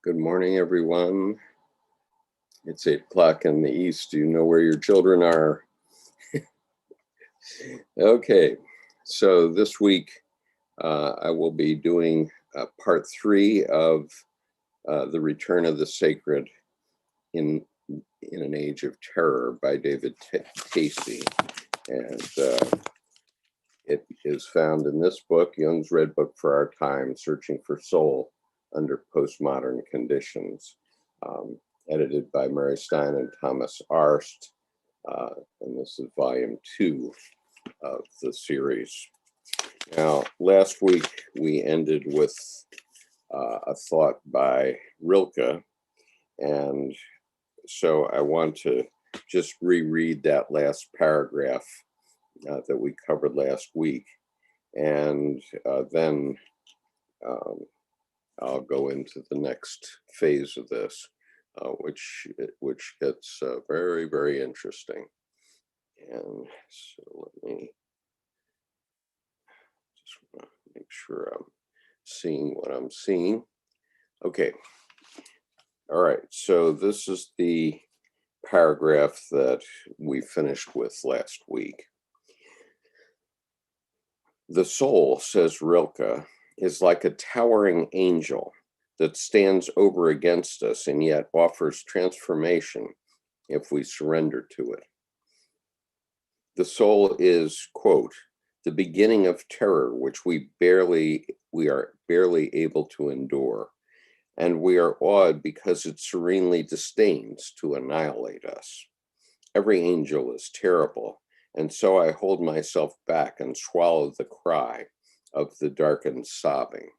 Good morning, everyone. It's 8 o'clock in the East. Do you know where your children are? Okay, so this week I will be doing part 3 of The Return of the Sacred in an Age of Terror by David Tacey. And it is found in this book, Jung's Red Book for Our Time, Searching for Soul Under Postmodern Conditions, edited by Mary Stein and Thomas Arst, and this is volume 2 of the series. Now, last week we ended with a thought by Rilke, and so I want to just reread that last paragraph that we covered last week, and then I'll go into the next phase of this, which gets very, very interesting. And so let me just want to make sure I'm seeing what I'm seeing. Okay. All right. So this is the paragraph that we finished with last week. The soul, says Rilke, is like a towering angel that stands over against us and yet offers transformation if we surrender to it. The soul is, quote, the beginning of terror, which we are barely able to endure, and we are awed because it serenely disdains to annihilate us. Every angel is terrible, and so I hold myself back and swallow the cry of the darkened sobbing.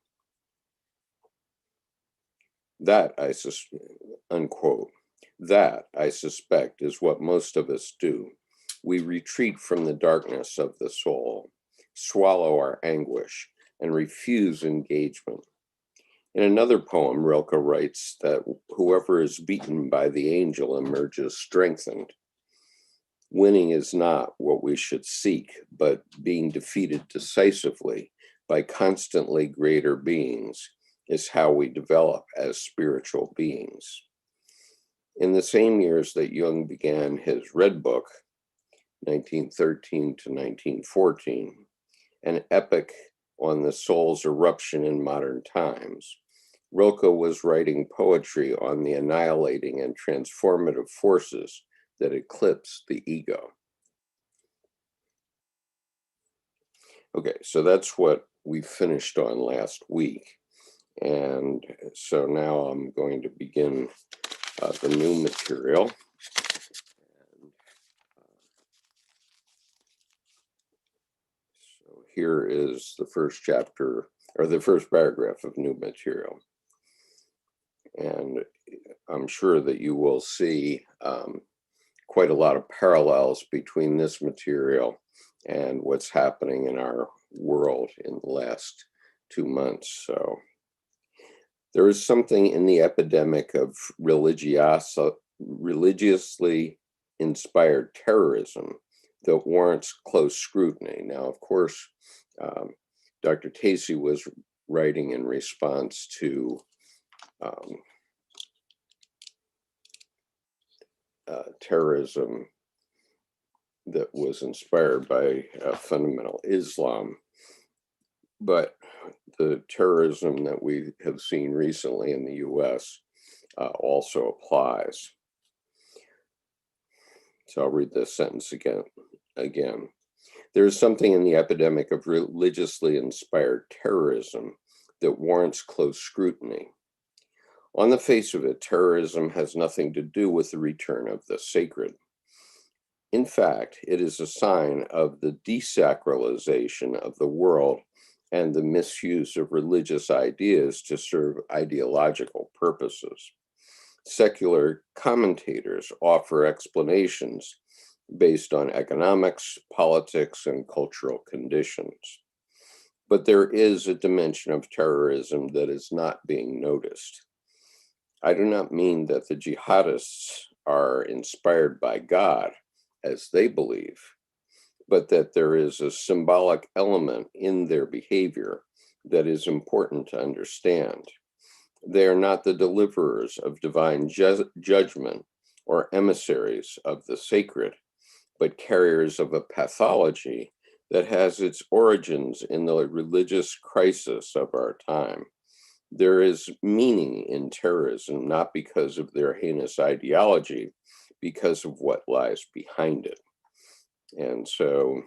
That, unquote, that, I suspect, is what most of us do. We retreat from the darkness of the soul, swallow our anguish, and refuse engagement. In another poem, Rilke writes that whoever is beaten by the angel emerges strengthened. Winning is not what we should seek, but being defeated decisively by constantly greater beings is how we develop as spiritual beings. In the same years that Jung began his Red Book, 1913 to 1914, an epic on the soul's eruption in modern times, Rilke was writing poetry on the annihilating and transformative forces that eclipse the ego. Okay, so that's what we finished on last week. And so now I'm going to begin the new material. So here is the first chapter, or the first paragraph of new material. And I'm sure that you will see quite a lot of parallels between this material and what's happening in our world in the last 2 months. So there is something in the epidemic of religiously inspired terrorism that warrants close scrutiny. Now, of course, Dr. Tacey was writing in response to terrorism that was inspired by fundamental Islam, but the terrorism that we have seen recently in the U.S. Also applies. So I'll read this sentence again. There is something in the epidemic of religiously inspired terrorism that warrants close scrutiny. On the face of it, terrorism has nothing to do with the return of the sacred. In fact, it is a sign of the desacralization of the world and the misuse of religious ideas to serve ideological purposes. Secular commentators offer explanations based on economics, politics, and cultural conditions. But there is a dimension of terrorism that is not being noticed. I do not mean that the jihadists are inspired by God, as they believe, but that there is a symbolic element in their behavior that is important to understand. They are not the deliverers of divine judgment or emissaries of the sacred, but carriers of a pathology that has its origins in the religious crisis of our time. There is meaning in terrorism, not because of their heinous ideology, because of what lies behind it. And so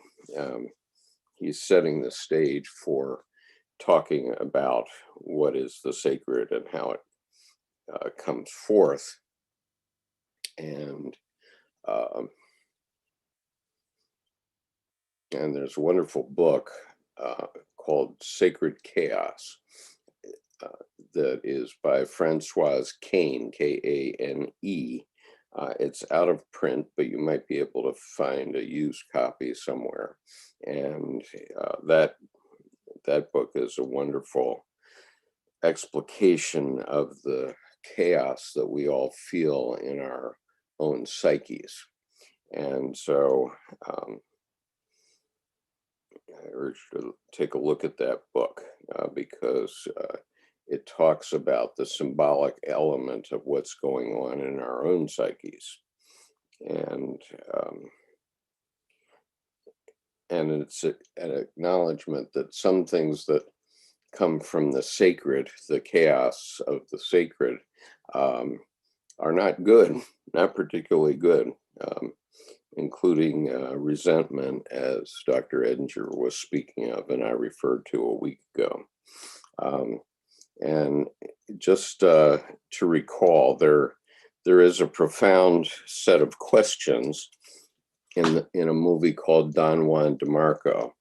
he's setting the stage for talking about what is the sacred and how it comes forth. And there's a wonderful book called Sacred Chaos that is by Francoise Kane, Kane. It's out of print, but you might be able to find a used copy somewhere. And that book is a wonderful explication of the chaos that we all feel in our own psyches. And so I urge you to take a look at that book because it talks about the symbolic element of what's going on in our own psyches. And it's an acknowledgement that some things that come from the sacred, the chaos of the sacred, are not good, not particularly good, including resentment, as Dr. Edinger was speaking of, and I referred to a week ago. And just to recall, there is a profound set of questions in a movie called Don Juan DeMarco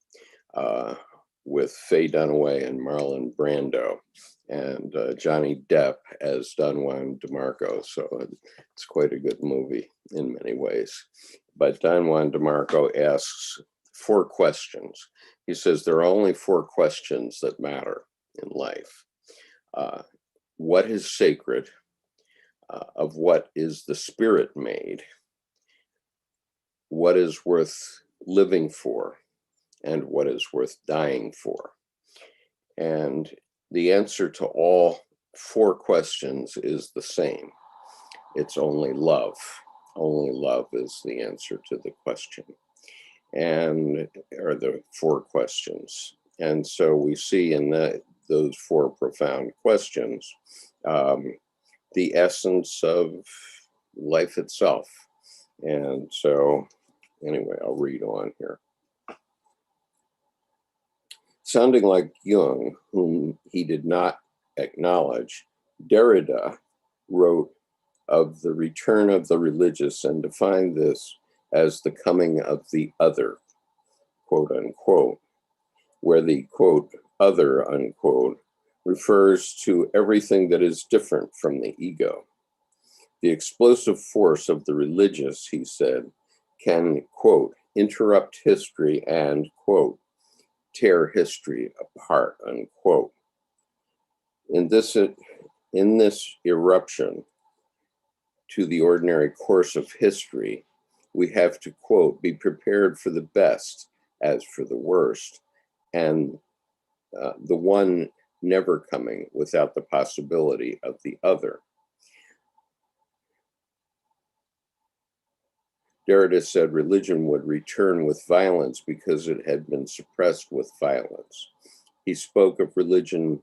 with Faye Dunaway and Marlon Brando, and Johnny Depp as Don Juan DeMarco. So it's quite a good movie in many ways. But Don Juan DeMarco asks 4 questions. He says there are only 4 questions that matter in life. What is sacred? Of what is the spirit made? What is worth living for? And what is worth dying for? And the answer to all 4 questions is the same. It's only love. Only love is the answer to the question, and are the 4 questions. And so we see in those 4 profound questions the essence of life itself. And so anyway, I'll read on here. Sounding like Jung, whom he did not acknowledge, Derrida wrote of the return of the religious and defined this as the coming of the other, quote unquote, where the quote other unquote refers to everything that is different from the ego. The explosive force of the religious, he said, can, quote, interrupt history and, quote, tear history apart, unquote. In this eruption to the ordinary course of history, we have to, quote, be prepared for the best as for the worst, and the one never coming without the possibility of the other. Derrida said religion would return with violence because it had been suppressed with violence. He spoke of religion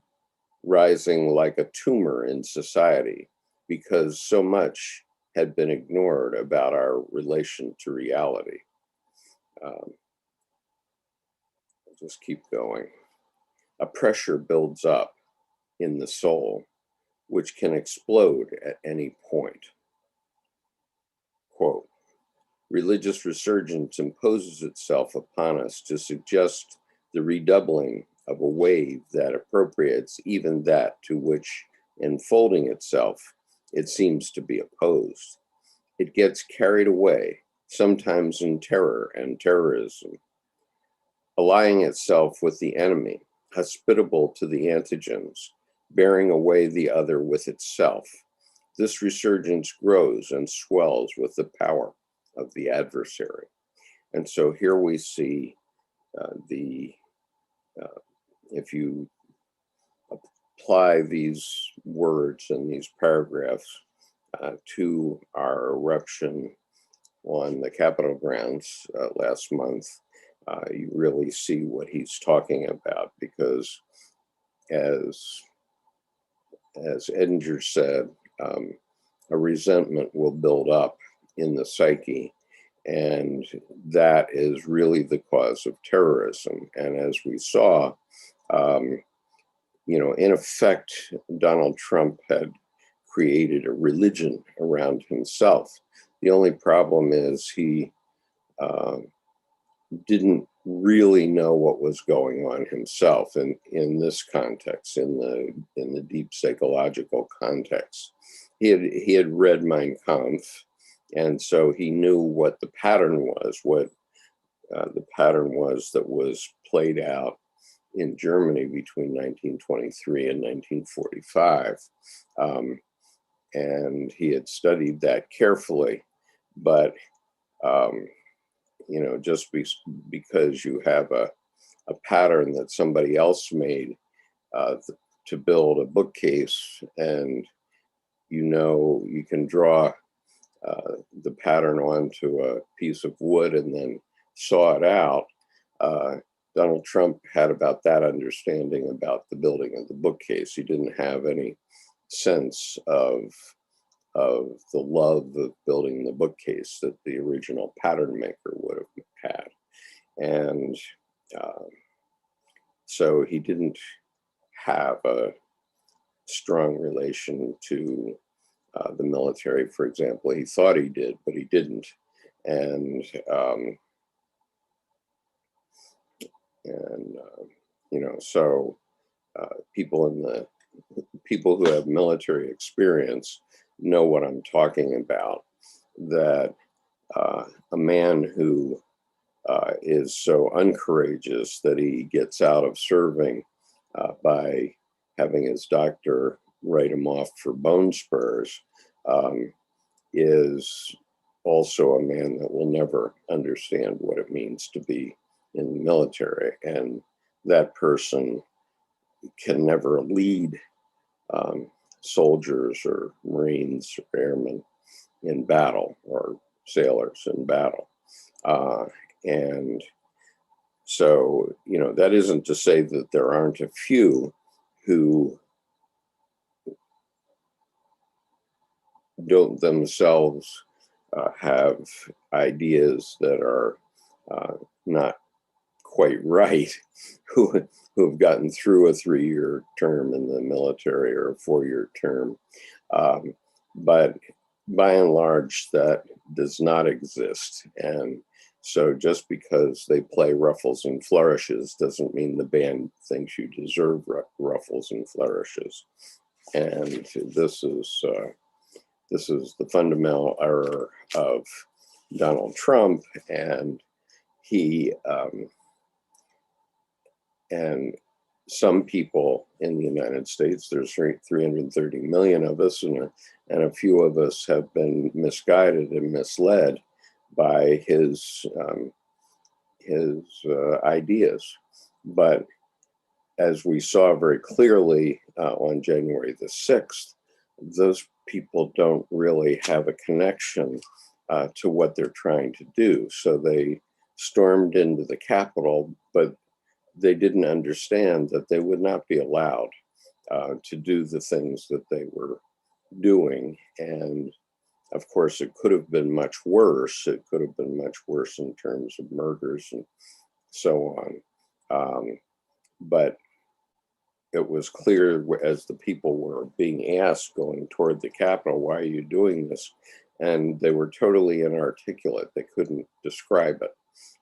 rising like a tumor in society because so much had been ignored about our relation to reality. I'll just keep going. A pressure builds up in the soul, which can explode at any point. Quote, religious resurgence imposes itself upon us to suggest the redoubling of a wave that appropriates even that to which, enfolding itself, it seems to be opposed. It gets carried away, sometimes in terror and terrorism, allying itself with the enemy, hospitable to the antigens, bearing away the other with itself. This resurgence grows and swells with the power of the adversary. And so here we see if you apply these words and these paragraphs to our eruption on the Capitol grounds last month, you really see what he's talking about, because as Edinger said, a resentment will build up in the psyche, and that is really the cause of terrorism. And as we saw, in effect, Donald Trump had created a religion around himself. The only problem is he didn't really know what was going on himself in this context, in the deep psychological context. He had read Mein Kampf, and so he knew what the pattern was, that was played out in Germany between 1923 and 1945. And he had studied that carefully, but just because you have a pattern that somebody else made to build a bookcase, and you can draw the pattern onto a piece of wood and then saw it out. Donald Trump had about that understanding about the building of the bookcase. He didn't have any sense of the love of building the bookcase that the original pattern maker would have had. And so he didn't have a strong relation to the military, for example. He thought he did, but he didn't. And so people who have military experience know what I'm talking about, that a man who is so uncourageous that he gets out of serving by having his doctor write him off for bone spurs is also a man that will never understand what it means to be in the military. And that person can never lead soldiers or Marines or airmen in battle, or sailors in battle. And so, that isn't to say that there aren't a few who don't themselves have ideas that are not quite right, who have gotten through a 3-year term in the military or a 4-year term. But by and large, that does not exist. And so just because they play ruffles and flourishes doesn't mean the band thinks you deserve ruffles and flourishes. And this is the fundamental error of Donald Trump, and he and some people in the United States, there's 330 million of us, and a few of us have been misguided and misled by his ideas. But as we saw very clearly on January the 6th, those people don't really have a connection to what they're trying to do. So they stormed into the Capitol, but they didn't understand that they would not be allowed to do the things that they were doing. And of course, it could have been much worse. It could have been much worse in terms of murders and so on. But it was clear as the people were being asked going toward the Capitol, why are you doing this? And they were totally inarticulate. They couldn't describe it.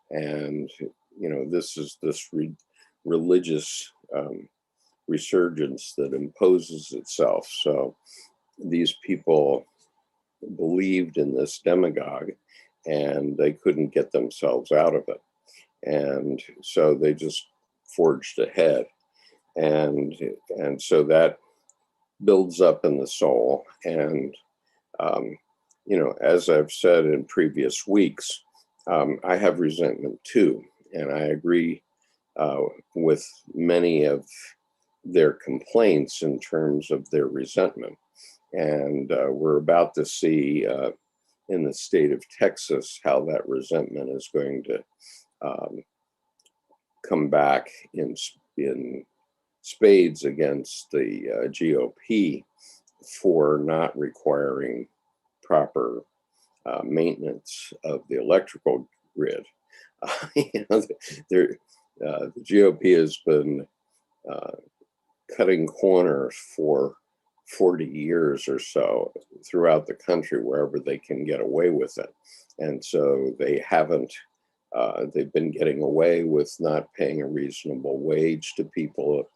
And, this is this religious resurgence that imposes itself. So these people believed in this demagogue, and they couldn't get themselves out of it. And so they just forged ahead. And so that builds up in the soul. And, as I've said in previous weeks, I have resentment too. And I agree with many of their complaints in terms of their resentment. And we're about to see in the state of Texas how that resentment is going to come back in spades against the GOP for not requiring proper maintenance of the electrical grid. The GOP has been cutting corners for 40 years or so throughout the country wherever they can get away with it. And so they haven't, they've been getting away with not paying a reasonable wage to people,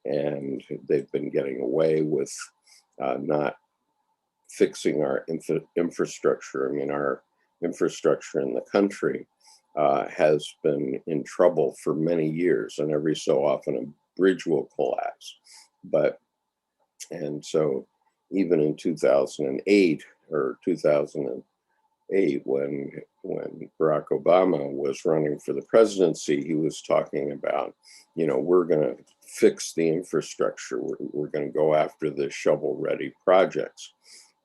and they've been getting away with not fixing our infrastructure. I mean, our infrastructure in the country has been in trouble for many years, and every so often a bridge will collapse. And so even in 2008 or 2008, when Barack Obama was running for the presidency, he was talking about, we're going to fix the infrastructure. We're going to go after the shovel-ready projects.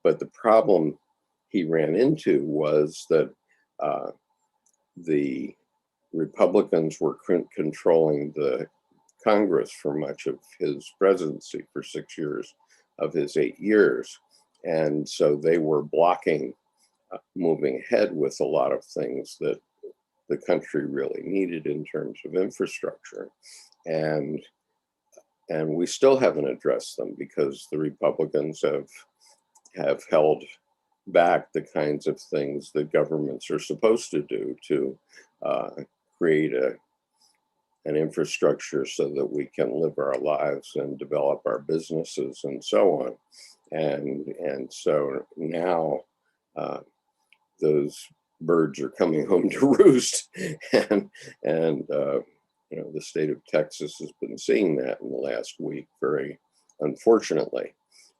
But the problem he ran into was that the Republicans were controlling the Congress for much of his presidency, for 6 years of his 8 years. And so they were blocking moving ahead with a lot of things that the country really needed in terms of infrastructure. And we still haven't addressed them because the Republicans have held back the kinds of things that governments are supposed to do to create an infrastructure so that we can live our lives and develop our businesses and so on. And so now those birds are coming home to roost, and the state of Texas has been seeing that in the last week, very unfortunately.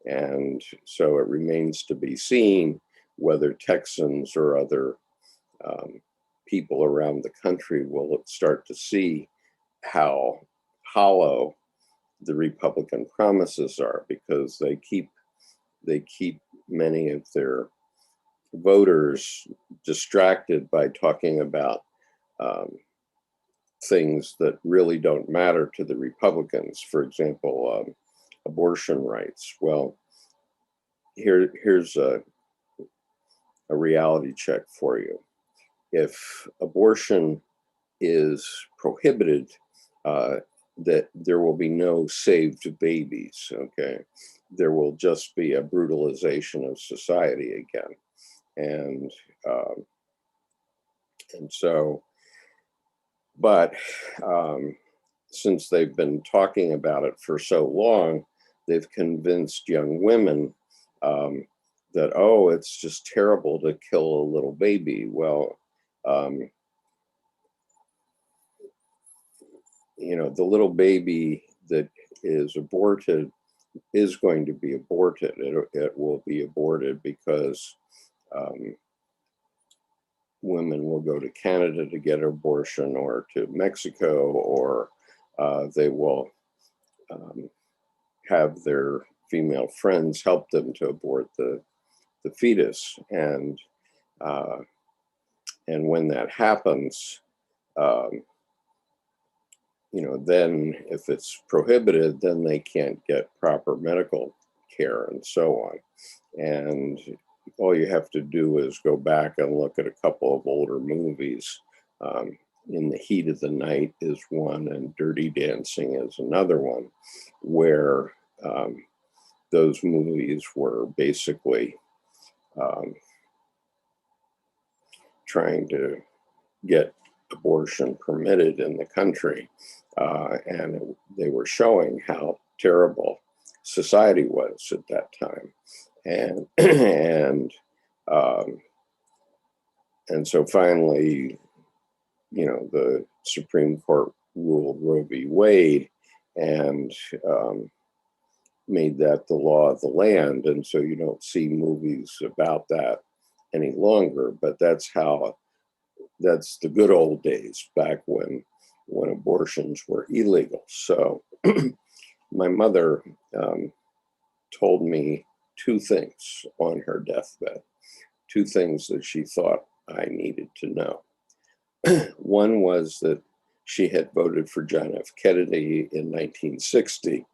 And so it remains to be seen whether Texans or other people around the country will start to see how hollow the Republican promises are, because they keep many of their voters distracted by talking about things that really don't matter to the Republicans. For example, abortion rights. Well, here's a reality check for you. If abortion is prohibited, that there will be no saved babies, okay? There will just be a brutalization of society again. And so, but since they've been talking about it for so long, they've convinced young women that, oh, it's just terrible to kill a little baby. Well, the little baby that is aborted is going to be aborted. It will be aborted because women will go to Canada to get an abortion, or to Mexico, or they will have their female friends help them to abort the fetus. And when that happens, then if it's prohibited, then they can't get proper medical care and so on. And all you have to do is go back and look at a couple of older movies. In the Heat of the Night is one, and Dirty Dancing is another one, where those movies were basically trying to get abortion permitted in the country. And they were showing how terrible society was at that time. And so finally, the Supreme Court ruled Roe v. Wade and made that the law of the land. And so you don't see movies about that any longer, but that's the good old days, back when abortions were illegal. So My mother told me two things on her deathbed, two things that she thought I needed to know. One was that she had voted for John F. Kennedy in 1960,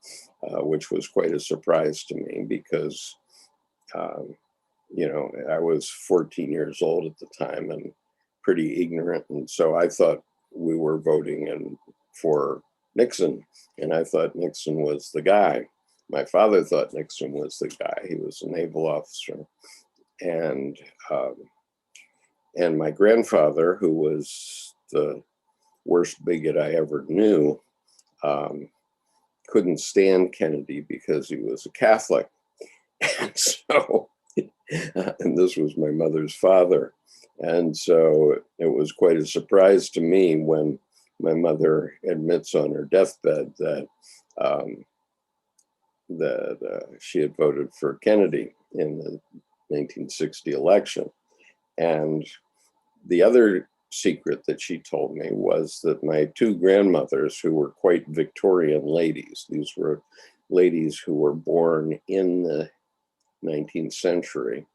which was quite a surprise to me because, I was 14 years old at the time and pretty ignorant. And so I thought we were voting for Nixon, and I thought Nixon was the guy. My father thought Nixon was the guy. He was a naval officer. And my grandfather, who was the worst bigot I ever knew, couldn't stand Kennedy because he was a Catholic. And so, and this was my mother's father. And so it was quite a surprise to me when my mother admits on her deathbed that she had voted for Kennedy in the 1960 election. And the other secret that she told me was that my two grandmothers, who were quite Victorian ladies, these were ladies who were born in the 19th century,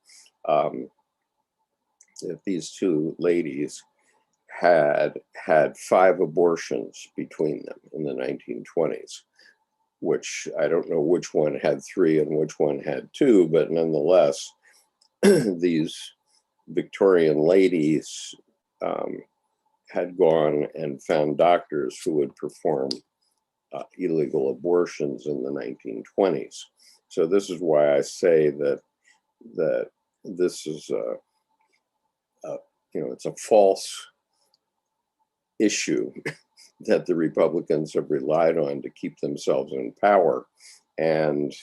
that these two ladies had 5 abortions between them in the 1920s, which I don't know which one had 3 and which one had 2, but nonetheless, these Victorian ladies had gone and found doctors who would perform illegal abortions in the 1920s. So this is why I say that this is it's a false issue that the Republicans have relied on to keep themselves in power, and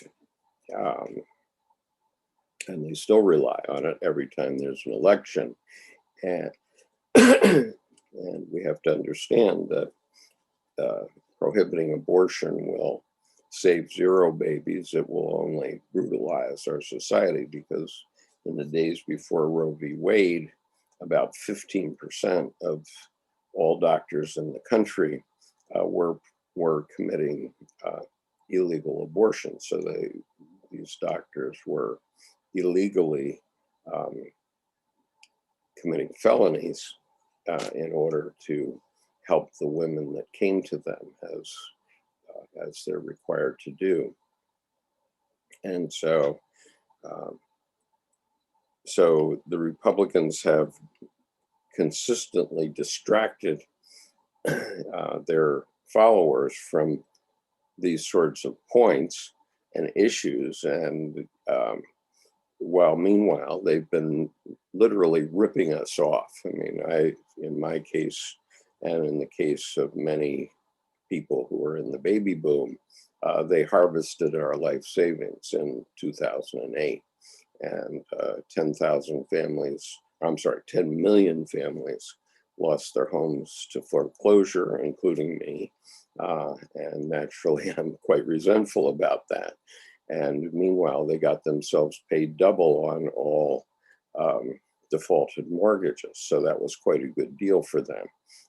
they still rely on it every time there's an election. And and we have to understand that prohibiting abortion will save 0 babies. It will only brutalize our society, because in the days before Roe v. Wade, about 15% of all doctors in the country were committing illegal abortions. So these doctors were illegally committing felonies in order to help the women that came to them, as they're required to do. And so the Republicans have consistently distracted their followers from these sorts of points and issues, and while meanwhile they've been literally ripping us off. I mean, in my case, and in the case of many people who are in the baby boom, they harvested our life savings in 2008, and 10 million families lost their homes to foreclosure, including me. And naturally, I'm quite resentful about that. And meanwhile, they got themselves paid double on all defaulted mortgages. So that was quite a good deal for them.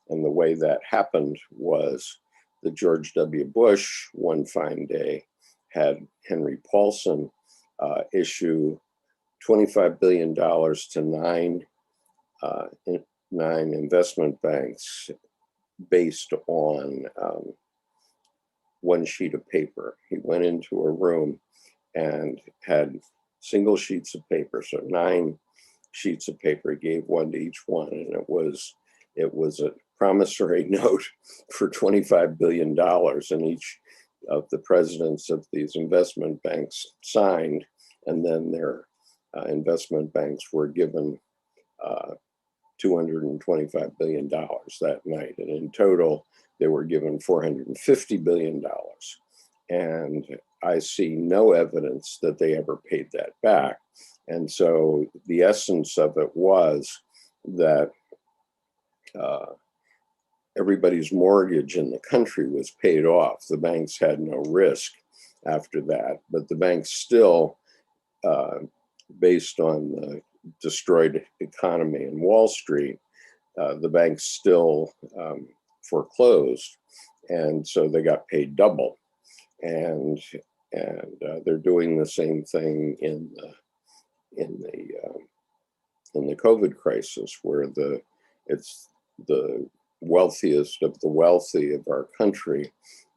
And the way that happened was that George W. Bush, one fine day, had Henry Paulson issue $25 billion to 9 investment banks based on one sheet of paper. He went into a room and had single sheets of paper, so 9 sheets of paper. He gave one to each one, and it was a promissory note for $25 billion, and each of the presidents of these investment banks signed, and then their investment banks were given $225 billion that night. And in total, they were given $450 billion. And I see no evidence that they ever paid that back. And so the essence of it was that everybody's mortgage in the country was paid off. The banks had no risk after that, but the banks still, based on the destroyed economy in Wall Street, the banks still foreclosed, and so they got paid double. and they're doing the same thing in the COVID crisis, where it's the wealthiest of the wealthy of our country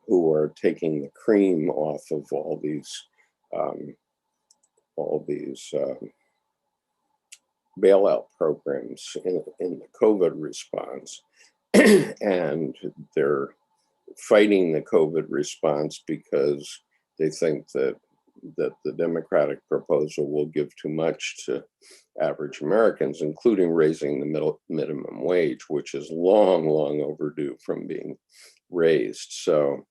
who are taking the cream off of all these bailout programs in the COVID response. And they're fighting the COVID response because they think that the Democratic proposal will give too much to average Americans, including raising the minimum wage, which is long, long overdue from being raised. So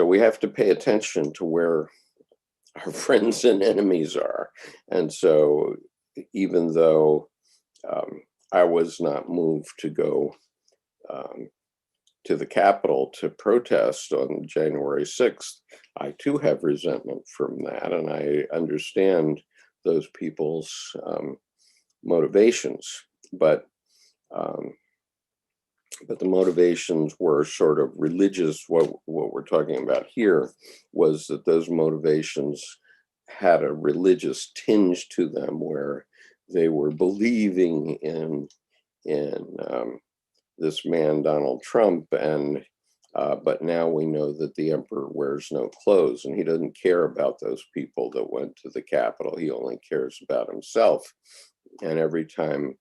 we have to pay attention to where our friends and enemies are. And so even though I was not moved to go to the Capitol to protest on January 6th, I too have resentment from that. And I understand those people's motivations, but the motivations were sort of religious. What we're talking about here was that those motivations had a religious tinge to them, where they were believing in this man, Donald Trump, and but now we know that the emperor wears no clothes, and he doesn't care about those people that went to the Capitol. He only cares about himself. And every time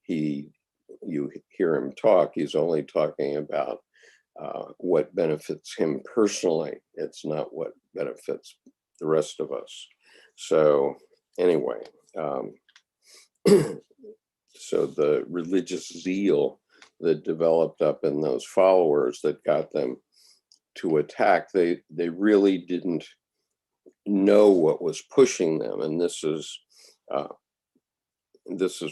you hear him talk, he's only talking about what benefits him personally. It's not what benefits the rest of us. So anyway, so the religious zeal that developed up in those followers that got them to attack, they really didn't know what was pushing them. And this is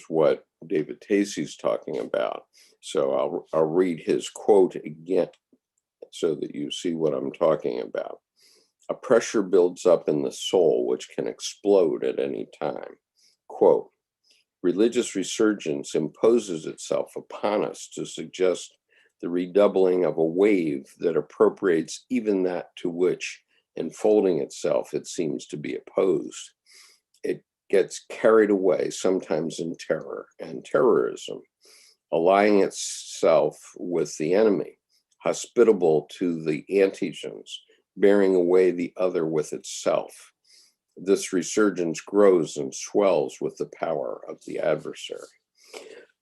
what David Tacey's talking about. So I'll read his quote again so that you see what I'm talking about. A pressure builds up in the soul which can explode at any time. Quote, religious resurgence imposes itself upon us to suggest the redoubling of a wave that appropriates even that to which, enfolding itself, it seems to be opposed. It gets carried away, sometimes in terror and terrorism, allying itself with the enemy, hospitable to the antigens, bearing away the other with itself. This resurgence grows and swells with the power of the adversary.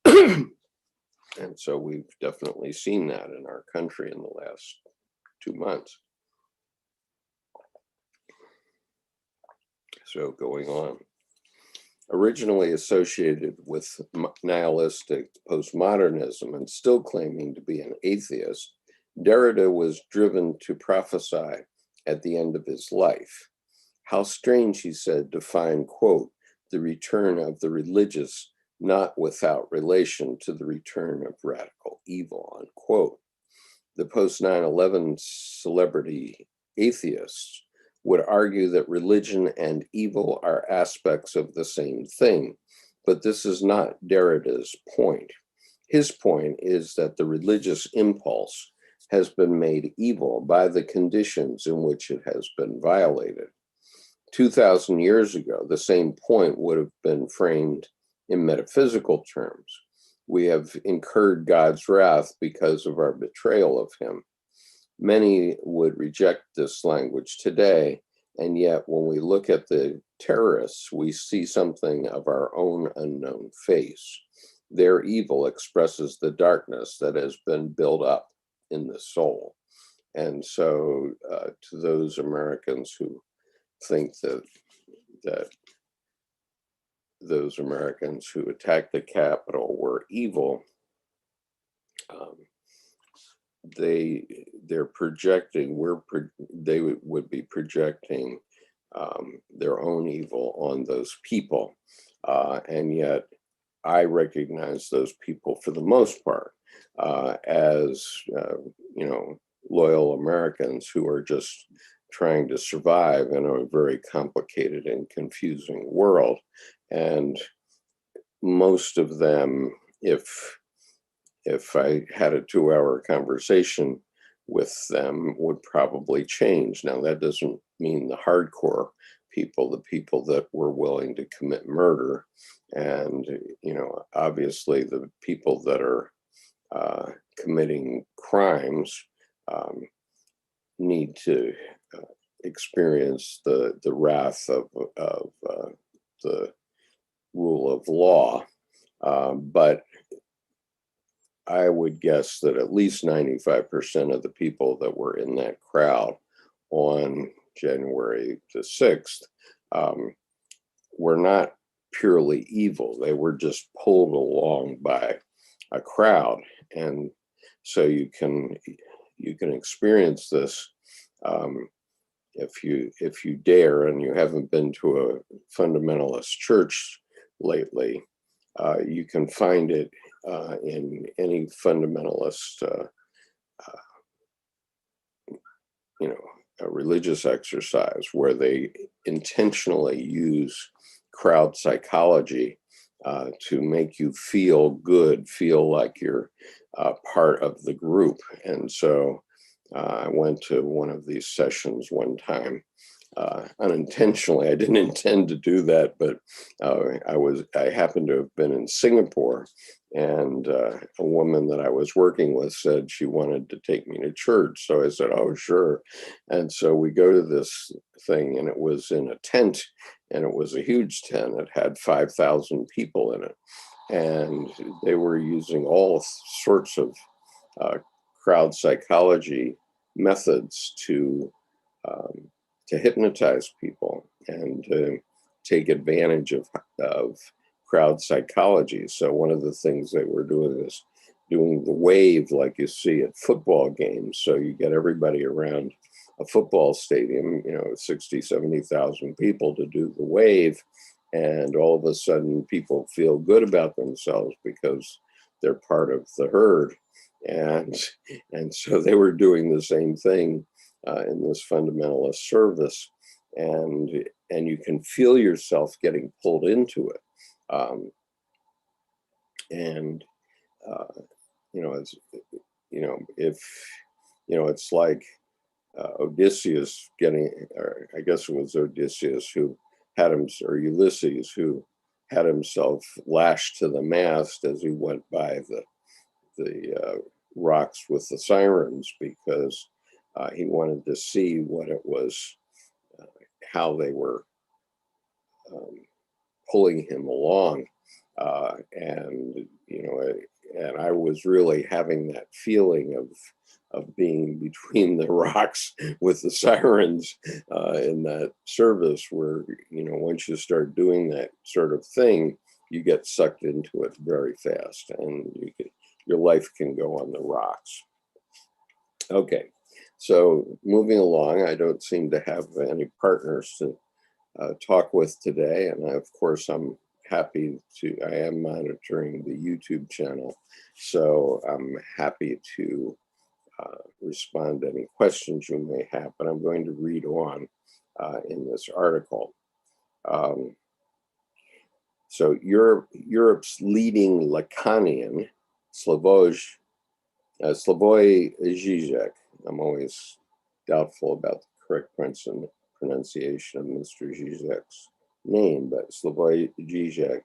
And so we've definitely seen that in our country in the last 2 months. So going on. Originally associated with nihilistic postmodernism and still claiming to be an atheist, Derrida was driven to prophesy at the end of his life. How strange, he said, to find, quote, the return of the religious not without relation to the return of radical evil, unquote. The post 9/11 celebrity atheists would argue that religion and evil are aspects of the same thing, but this is not Derrida's point. His point is that the religious impulse has been made evil by the conditions in which it has been violated. 2,000 years ago, the same point would have been framed in metaphysical terms. We have incurred God's wrath because of our betrayal of him. Many would reject this language today, and yet when we look at the terrorists, we see something of our own unknown face. Their evil expresses the darkness that has been built up in the soul. And so to those Americans who think that those Americans who attacked the Capitol were evil, they're projecting, they would be projecting their own evil on those people. And yet I recognize those people for the most part as, loyal Americans who are just trying to survive in a very complicated and confusing world. And most of them, if I had a 2-hour conversation with them would probably change. Now, that doesn't mean the hardcore people, the people that were willing to commit murder. And, obviously the people that are committing crimes need to experience the wrath of the rule of law. But I would guess that at least 95% of the people that were in that crowd on January the 6th were not purely evil. They were just pulled along by a crowd. And so you can experience this if you dare, and you haven't been to a fundamentalist church lately. You can find it in any fundamentalist, a religious exercise where they intentionally use crowd psychology to make you feel good, feel like you're part of the group. And so I went to one of these sessions one time unintentionally. I didn't intend to do that, but I happened to have been in Singapore, and a woman that I was working with said she wanted to take me to church. So I said, "Oh, sure." And so we go to this thing, and it was in a tent, and it was a huge tent. It had 5,000 people in it, and they were using all sorts of crowd psychology methods to hypnotize people and to take advantage of crowd psychology. So one of the things they were doing is doing the wave like you see at football games. So you get everybody around a football stadium, 60, 70,000 people to do the wave. And all of a sudden people feel good about themselves because they're part of the herd. And so they were doing the same thing in this fundamentalist service, and you can feel yourself getting pulled into it. It's it's like Odysseus getting, or I guess it was Odysseus who had him, or Ulysses who had himself lashed to the mast as he went by the rocks with the sirens, because he wanted to see what it was, how they were pulling him along. And I was really having that feeling of being between the rocks with the sirens in that service, where, once you start doing that sort of thing, you get sucked into it very fast, and your life can go on the rocks. Okay, so moving along, I don't seem to have any partners to talk with today, and of course I'm happy to, I am monitoring the YouTube channel, so I'm happy to respond to any questions you may have, but I'm going to read on in this article. So Europe's leading Lacanian, Slavoj Žižek, I'm always doubtful about the correct pronunciation of Mr. Žižek's name, but Slavoj Žižek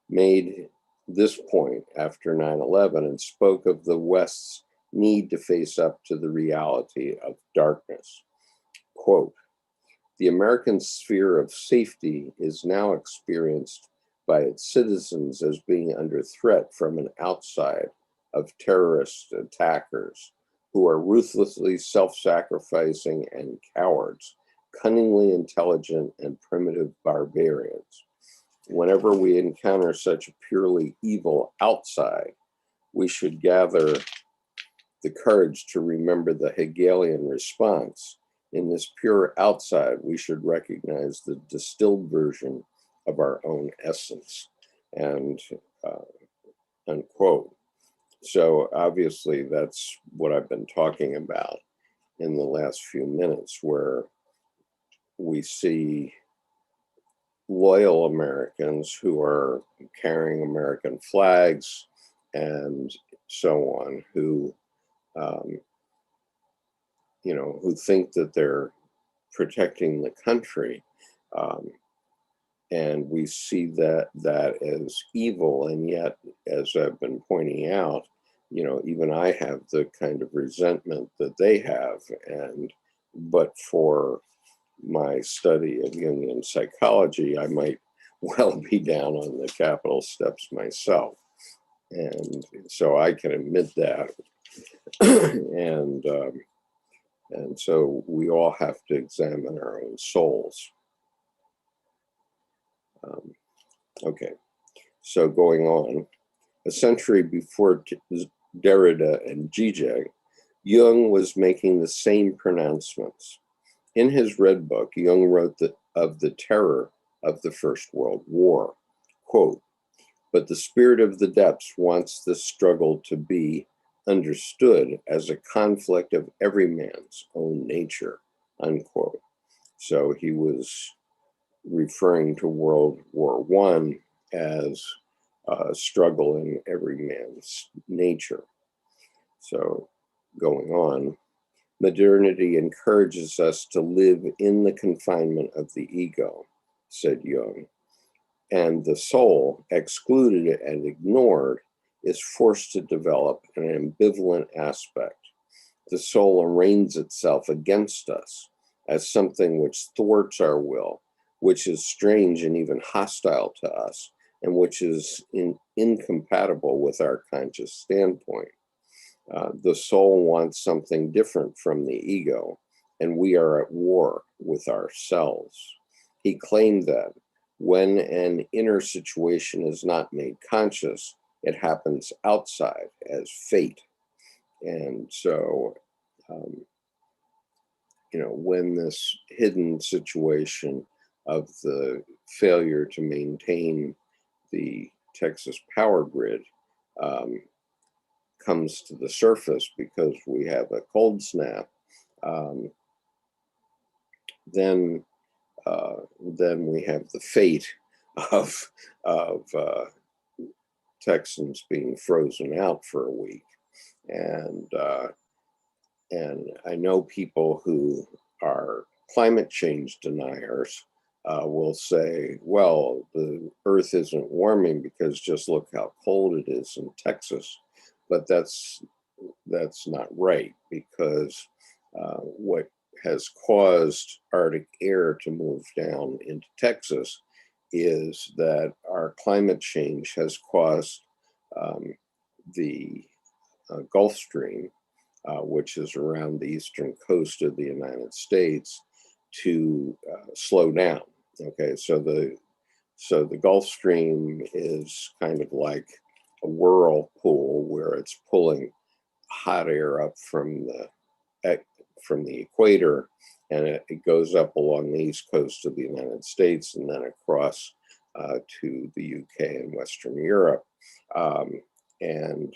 made this point after 9/11 and spoke of the West's need to face up to the reality of darkness. Quote, "The American sphere of safety is now experienced by its citizens as being under threat from an outside of terrorist attackers who are ruthlessly self-sacrificing and cowards, cunningly intelligent and primitive barbarians. Whenever we encounter such a purely evil outside, we should gather the courage to remember the Hegelian response. In this pure outside, we should recognize the distilled version of our own essence." And unquote. So obviously that's what I've been talking about in the last few minutes, where we see loyal Americans who are carrying American flags and so on, who who think that they're protecting the country. And we see that as evil. And yet, as I've been pointing out, even I have the kind of resentment that they have. But for my study of Jungian psychology, I might well be down on the Capitol steps myself. And so I can admit that. And so we all have to examine our own souls. Okay, so going on, a century before Derrida and Zizek, Jung was making the same pronouncements. In his Red Book, Jung wrote of the terror of the First World War, quote, "But the spirit of the depths wants this struggle to be understood as a conflict of every man's own nature," unquote. So he was referring to World War I as a struggle in every man's nature. So going on, modernity encourages us to live in the confinement of the ego, said Jung, and the soul, excluded and ignored, is forced to develop an ambivalent aspect. The soul arraigns itself against us as something which thwarts our will, which is strange and even hostile to us, and which is incompatible with our conscious standpoint. The soul wants something different from the ego, and we are at war with ourselves. He claimed that when an inner situation is not made conscious, it happens outside as fate. And so, when this hidden situation of the failure to maintain the Texas power grid comes to the surface because we have a cold snap, then we have the fate of Texans being frozen out for a week, and I know people who are climate change deniers will say, well, the earth isn't warming because just look how cold it is in Texas. But that's not right, because what has caused Arctic air to move down into Texas is that our climate change has caused the Gulf Stream, which is around the eastern coast of the United States, to slow down. Okay, so the Gulf Stream is kind of like a whirlpool where it's pulling hot air up from the equator, and it goes up along the east coast of the United States and then across to the UK and Western Europe, and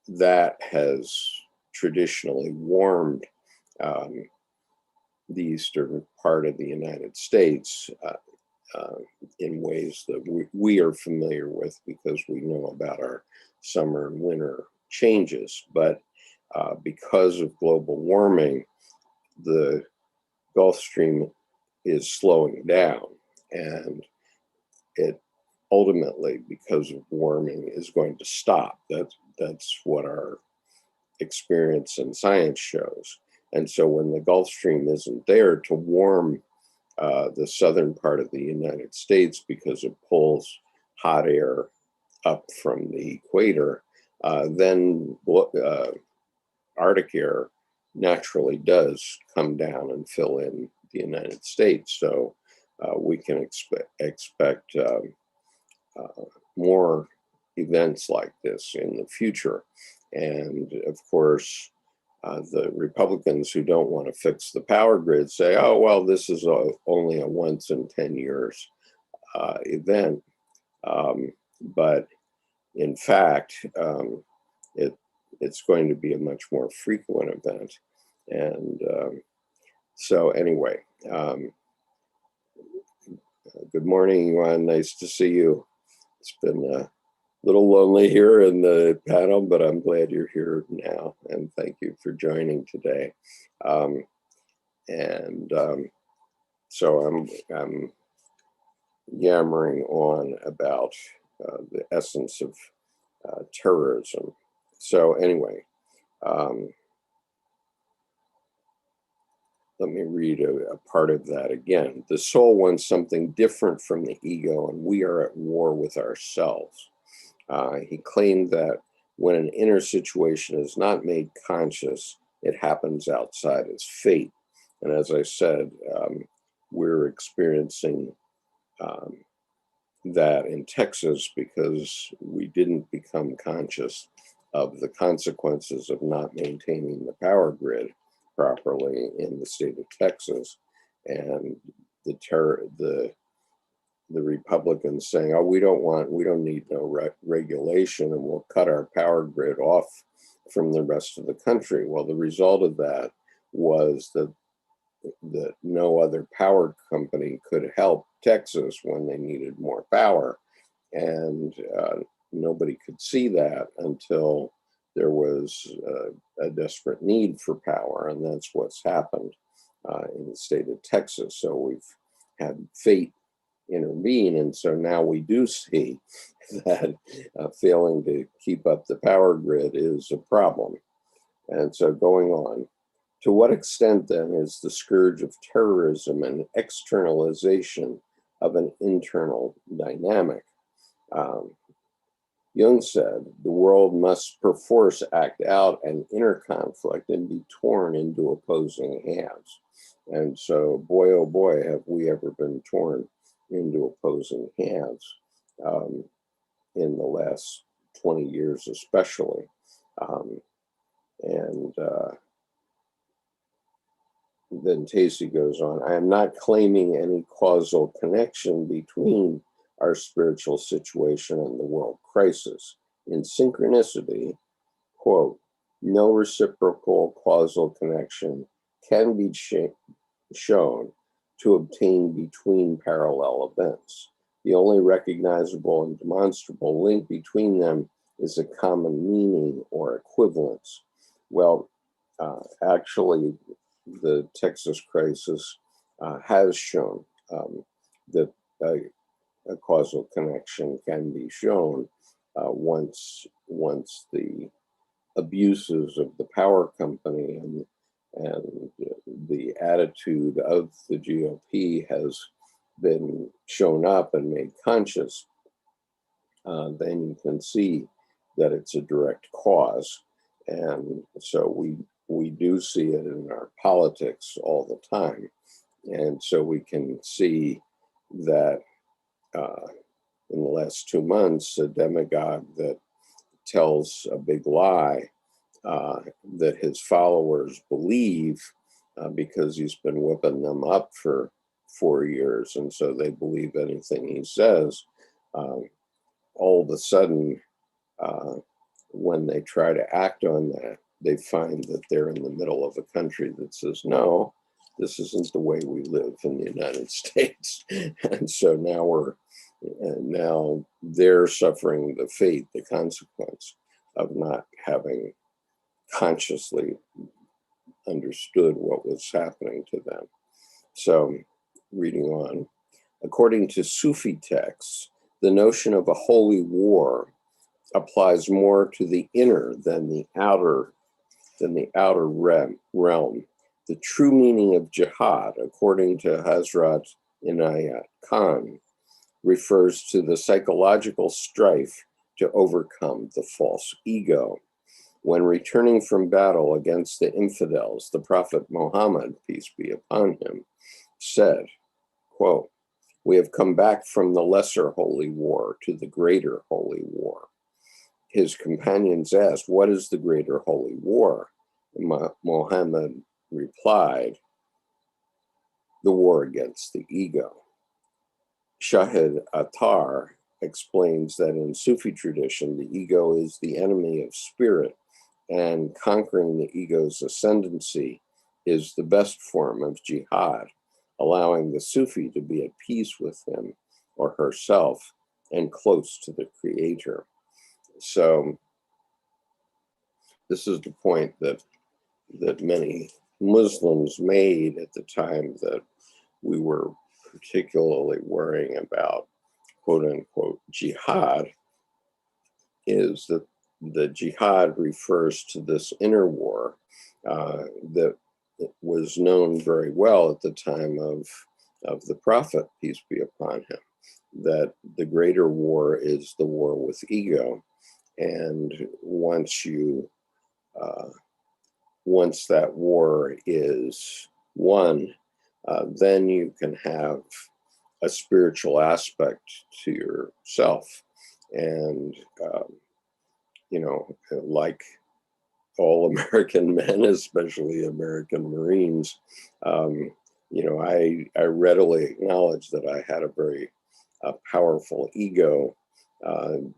that has traditionally warmed the eastern part of the United States in ways that we are familiar with because we know about our summer and winter changes. But because of global warming, the Gulf Stream is slowing down, and it ultimately, because of warming, is going to stop. That's what our experience and science shows. And so when the Gulf Stream isn't there to warm the southern part of the United States because it pulls hot air up from the equator, then Arctic air naturally does come down and fill in the United States. So we can expect more events like this in the future. And of course, the Republicans who don't want to fix the power grid say, oh, well, this is only a once in 10 years event. But in fact, it's going to be a much more frequent event. And so anyway, good morning, Yuan. Nice to see you. It's been little lonely here in the panel, but I'm glad you're here now, and thank you for joining today. Um, and so I'm yammering on about the essence of terrorism. So anyway, let me read a part of that again. The soul wants something different from the ego, and we are at war with ourselves. He claimed that when an inner situation is not made conscious, it happens outside as fate. And as I said, we're experiencing um, that in Texas because we didn't become conscious of the consequences of not maintaining the power grid properly in the state of Texas, and the Republicans saying, "Oh, we don't need no regulation, and we'll cut our power grid off from the rest of the country." Well, the result of that was that no other power company could help Texas when they needed more power, and nobody could see that until there was a desperate need for power, and that's what's happened in the state of Texas. So we've had fate intervene, and so now we do see that failing to keep up the power grid is a problem. And so going on, to what extent then is the scourge of terrorism an externalization of an internal dynamic? Um, Jung said the world must perforce act out an inner conflict and be torn into opposing halves. And so, boy, oh boy, have we ever been torn into opposing halves in the last 20 years, especially. Um, and then Tacey goes on, I am not claiming any causal connection between our spiritual situation and the world crisis. In synchronicity, quote, no reciprocal causal connection can be shown to obtain between parallel events. The only recognizable and demonstrable link between them is a common meaning or equivalence. Well, actually, the Texas crisis has shown that a causal connection can be shown once the abuses of the power company and the attitude of the GOP has been shown up and made conscious, then you can see that it's a direct cause. And so we do see it in our politics all the time. And so we can see that in the last 2 months, a demagogue that tells a big lie that his followers believe because he's been whipping them up for 4 years. And so they believe anything he says. All of a sudden, when they try to act on that, they find that they're in the middle of a country that says, no, this isn't the way we live in the United States. And so now they're suffering the fate, the consequence of not having consciously understood what was happening to them. So, reading on, according to Sufi texts, the notion of a holy war applies more to the inner than the outer realm. The true meaning of jihad, according to Hazrat Inayat Khan, refers to the psychological strife to overcome the false ego. When returning from battle against the infidels, the Prophet Muhammad, peace be upon him, said, quote, we have come back from the lesser holy war to the greater holy war. His companions asked, what is the greater holy war? Muhammad replied, the war against the ego. Shahid Attar explains that in Sufi tradition, the ego is the enemy of spirit, and conquering the ego's ascendancy is the best form of jihad, allowing the Sufi to be at peace with him or herself and close to the creator. So this is the point that many Muslims made at the time that we were particularly worrying about quote unquote jihad, is that the jihad refers to this inner war that was known very well at the time of the Prophet, peace be upon him, that the greater war is the war with ego. And once that war is won, then you can have a spiritual aspect to yourself. And, like all American men, especially American Marines, I readily acknowledge that I had a very powerful ego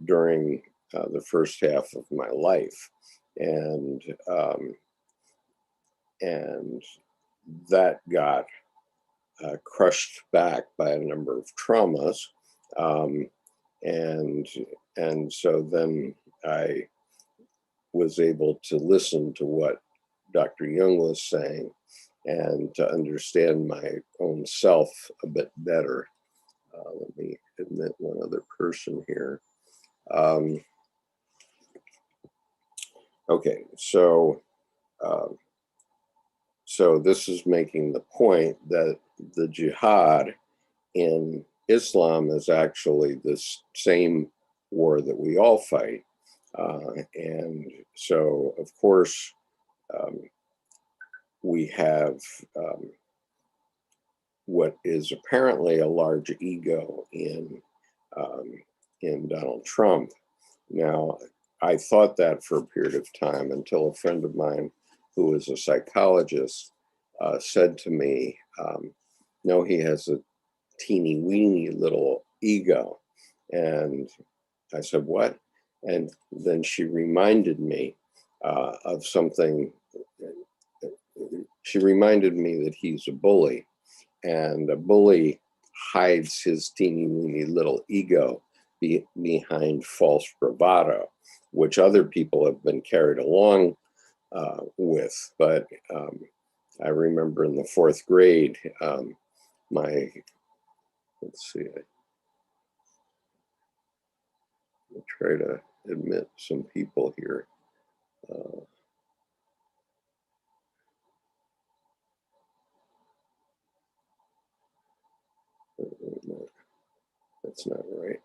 during the first half of my life. And that got crushed back by a number of traumas. And so then I was able to listen to what Dr. Jung was saying and to understand my own self a bit better. Let me admit one other person here. Okay, so this is making the point that the jihad in Islam is actually this same war that we all fight. And so, of course, we have what is apparently a large ego in Donald Trump. Now, I thought that for a period of time until a friend of mine who is a psychologist said to me, no, he has a teeny weeny little ego. And I said, what? And then she reminded me of something. She reminded me that he's a bully, and a bully hides his teeny weeny little ego behind false bravado, which other people have been carried along with. But I remember in the fourth grade, let's see, I'll try to admit some people here. That's not right.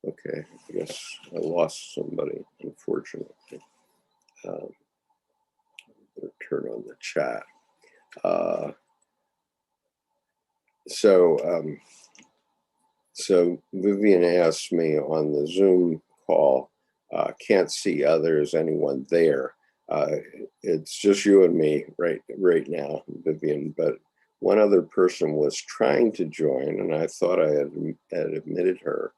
Okay, I guess I lost somebody, unfortunately. Turn on the chat. So Vivian asked me on the Zoom call, can't see others, anyone there? It's just you and me right now, Vivian, but one other person was trying to join, and I thought I had admitted her,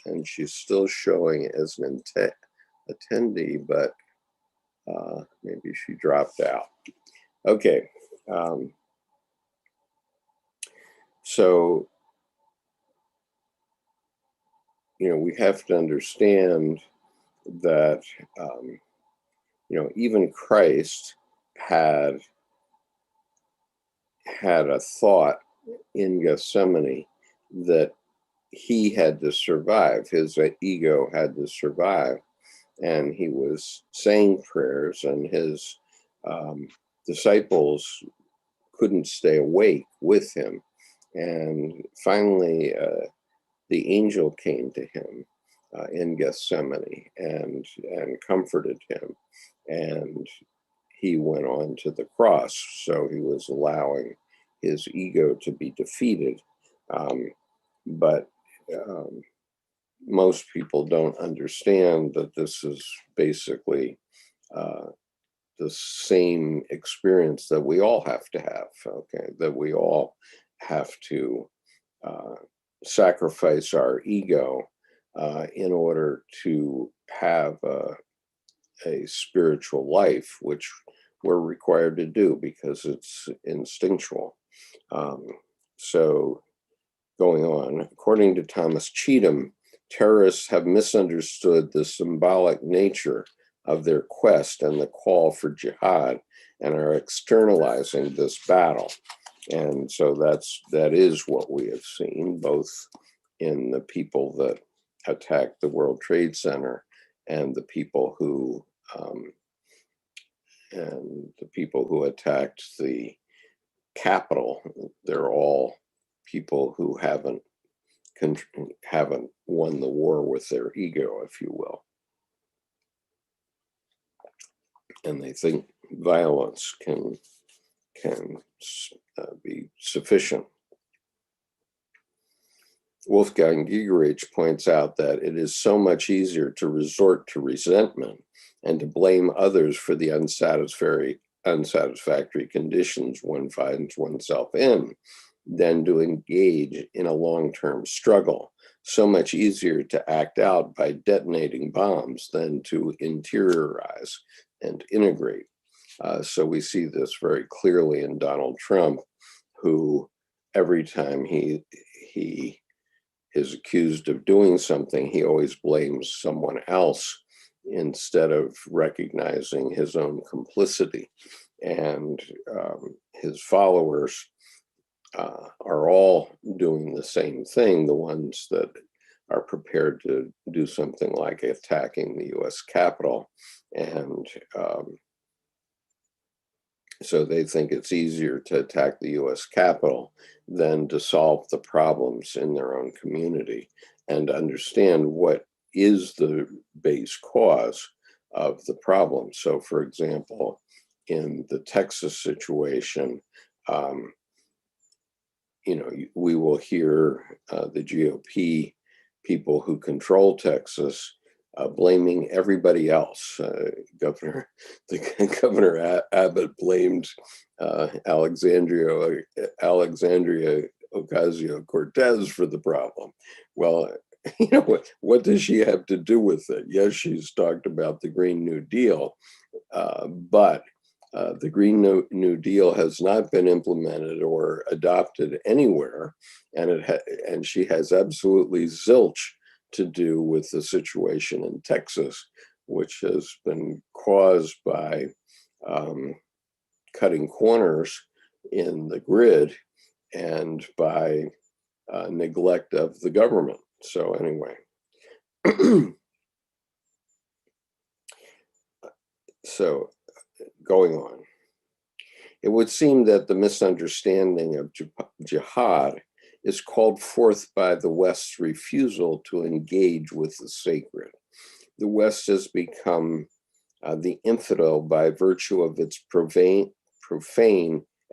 and she's still showing as an attendee, but maybe she dropped out. Okay, so we have to understand that even Christ had a thought in Gethsemane that he had to survive. His ego had to survive, and he was saying prayers, and his disciples couldn't stay awake with him. And finally, the angel came to him in Gethsemane and comforted him, and he went on to the cross. So he was allowing his ego to be defeated. But most people don't understand that this is basically the same experience that we all have to have, okay? That we all have to sacrifice our ego in order to have a spiritual life, which we're required to do because it's instinctual. So going on, according to Thomas Cheetham, Terrorists have misunderstood the symbolic nature of their quest and the call for jihad and are externalizing this battle. And so that is what we have seen, both in the people that attacked the World Trade Center and the people who attacked the Capitol. They're all people who haven't won the war with their ego, if you will. And they think violence can be sufficient. Wolfgang Gigerich points out that it is so much easier to resort to resentment and to blame others for the unsatisfactory conditions one finds oneself in than to engage in a long-term struggle. So much easier to act out by detonating bombs than to interiorize and integrate. So we see this very clearly in Donald Trump, who every time he is accused of doing something, he always blames someone else instead of recognizing his own complicity. And his followers are all doing the same thing, the ones that are prepared to do something like attacking the U.S. Capitol. And so they think it's easier to attack the U.S. Capitol than to solve the problems in their own community and understand what is the base cause of the problem. So, for example, in the Texas situation, we will hear the GOP people who control Texas blaming everybody else. Governor Abbott blamed Alexandria Ocasio-Cortez for the problem. Well, what does she have to do with it? Yes, she's talked about the Green New Deal, but the Green New Deal has not been implemented or adopted anywhere, and she has absolutely zilch to do with the situation in Texas, which has been caused by cutting corners in the grid and by neglect of the government. So anyway, so going on, it would seem that the misunderstanding of jihad is called forth by the West's refusal to engage with the sacred. The West has become the infidel by virtue of its profane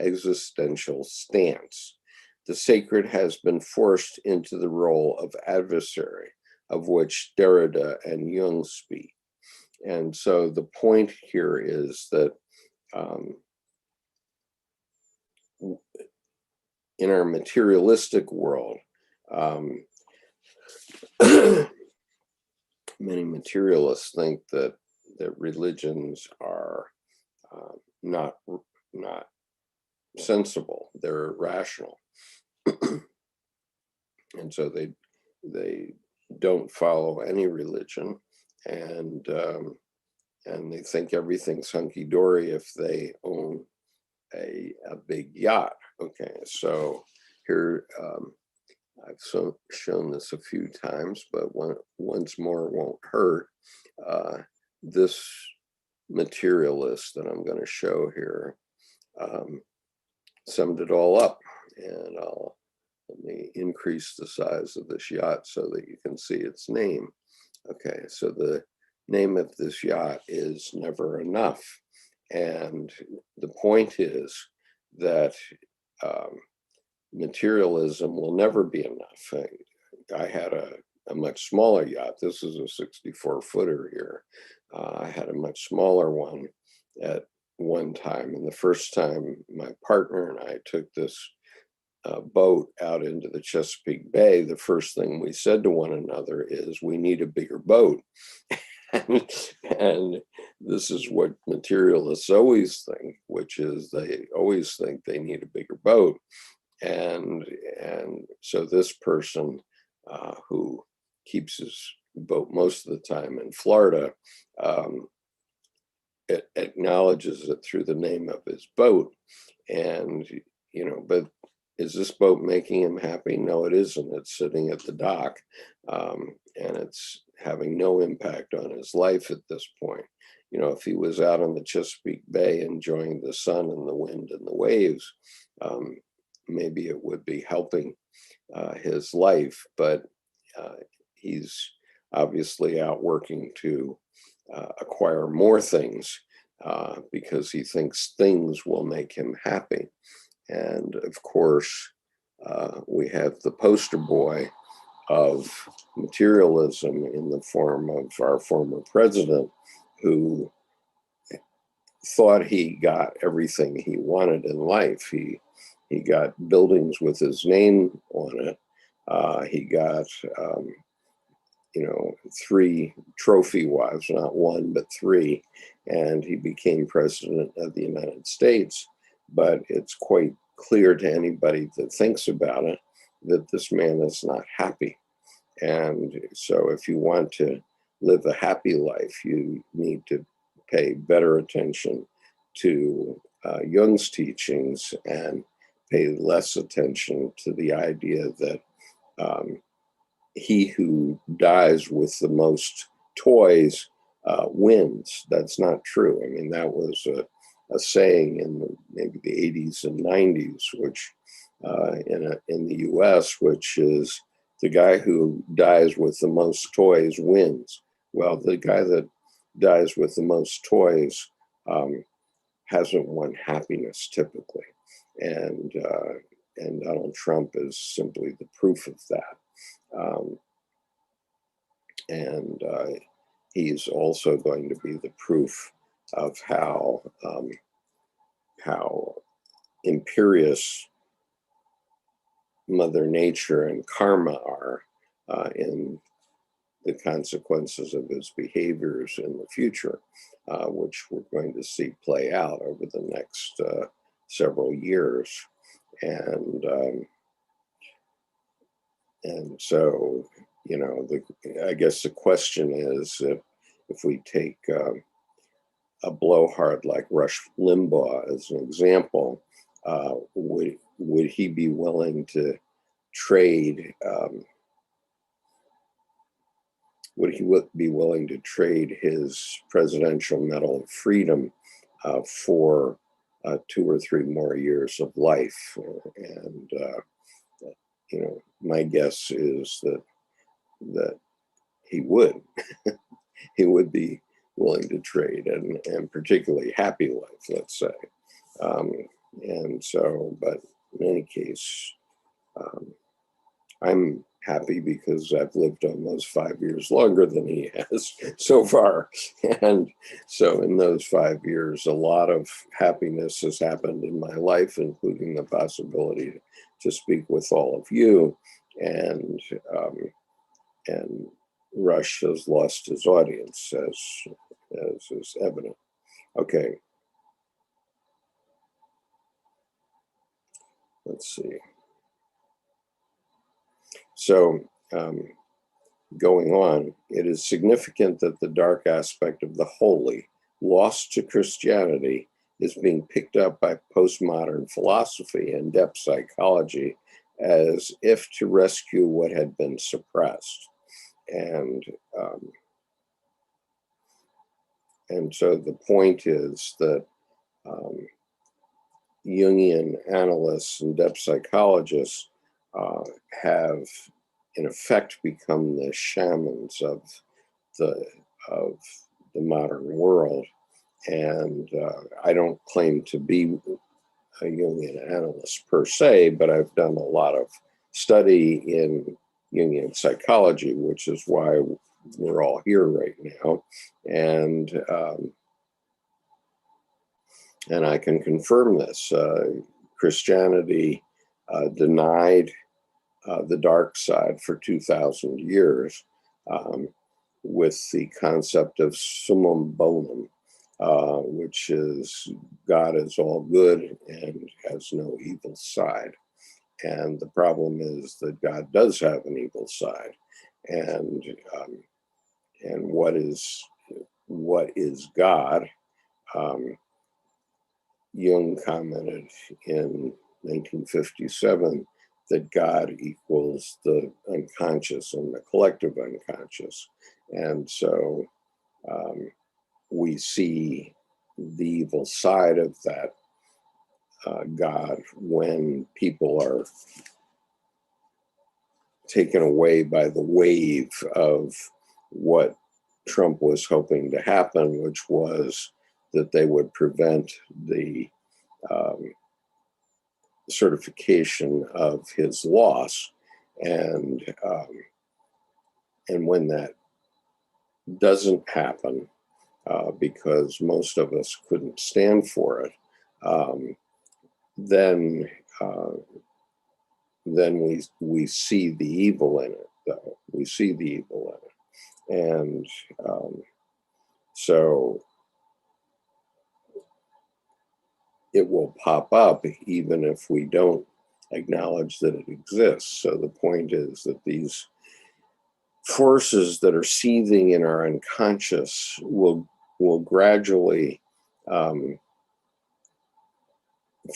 existential stance. The sacred has been forced into the role of adversary, of which Derrida and Jung speak. And so the point here is that in our materialistic world, many materialists think that religions are not sensible; they're irrational, and so they don't follow any religion, and they think everything's hunky-dory if they own a big yacht. Okay, so here I've shown this a few times, but once more won't hurt. This materialist that I'm going to show here summed it all up, and let me increase the size of this yacht so that you can see its name. Okay, so the name of this yacht is Never Enough. And the point is that materialism will never be enough. I had a much smaller yacht. This is a 64-footer here. I had a much smaller one at one time. And the first time my partner and I took this boat out into the Chesapeake Bay, the first thing we said to one another is, we need a bigger boat. And this is what materialists always think, which is they always think they need a bigger boat. And so this person who keeps his boat most of the time in Florida, it acknowledges it through the name of his boat. And, but is this boat making him happy? No, it isn't. It's sitting at the dock, and it's having no impact on his life at this point. If he was out on the Chesapeake Bay enjoying the sun and the wind and the waves, maybe it would be helping his life. But he's obviously out working to acquire more things because he thinks things will make him happy. And of course, we have the poster boy of materialism in the form of our former president, who thought he got everything he wanted in life. He got buildings with his name on it. He got 3 trophy wives, not 1, but 3, and he became president of the United States. But it's quite clear to anybody that thinks about it that this man is not happy. And so if you want to live a happy life, you need to pay better attention to Jung's teachings and pay less attention to the idea that he who dies with the most toys wins. That's not true. I mean, that was a saying in maybe the 80s and 90s, which in the U.S., which is the guy who dies with the most toys wins. Well, the guy that dies with the most toys hasn't won happiness typically, and Donald Trump is simply the proof of that. And he's also going to be the proof of how imperious Mother Nature and karma are in the consequences of his behaviors in the future, which we're going to see play out over the next several years. And so, I guess the question is, if we take a blowhard like Rush Limbaugh as an example, would he be willing to trade? Would he be willing to trade his Presidential Medal of Freedom for 2 or 3 more years of life? And my guess is that he would. He would be willing to trade, and particularly happy life, let's say. And so, but in any case, I'm happy because I've lived almost 5 years longer than he has so far. And so in those 5 years, a lot of happiness has happened in my life, including the possibility to speak with all of you. And Rush has lost his audience, as is evident. Okay. Let's see. So going on, it is significant that the dark aspect of the holy, lost to Christianity, is being picked up by postmodern philosophy and depth psychology as if to rescue what had been suppressed. And so the point is that Jungian analysts and depth psychologists have, in effect, become the shamans of the modern world. And I don't claim to be a Jungian analyst per se, but I've done a lot of study in Jungian psychology, which is why we're all here right now. And I can confirm this. Christianity denied the dark side for 2,000 years with the concept of summum bonum, which is God is all good and has no evil side. And the problem is that God does have an evil side. and what is God. Jung commented in 1957 that God equals the unconscious and the collective unconscious. And so we see the evil side of that God when people are taken away by the wave of what Trump was hoping to happen, which was that they would prevent the certification of his loss. And when that doesn't happen, because most of us couldn't stand for it, then we see the evil in it, though. We see the evil in it. And so it will pop up even if we don't acknowledge that it exists. So the point is that these forces that are seething in our unconscious will gradually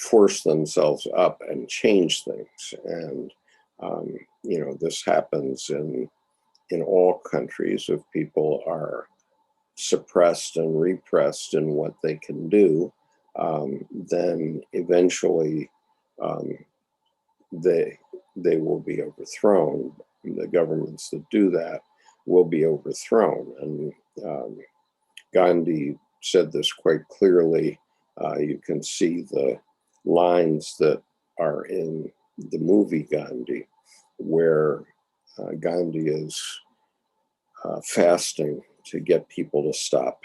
force themselves up and change things. And this happens in all countries. If people are suppressed and repressed in what they can do, then eventually they will be overthrown. The governments that do that will be overthrown. And Gandhi said this quite clearly. You can see the lines that are in the movie Gandhi, where Gandhi is fasting to get people to stop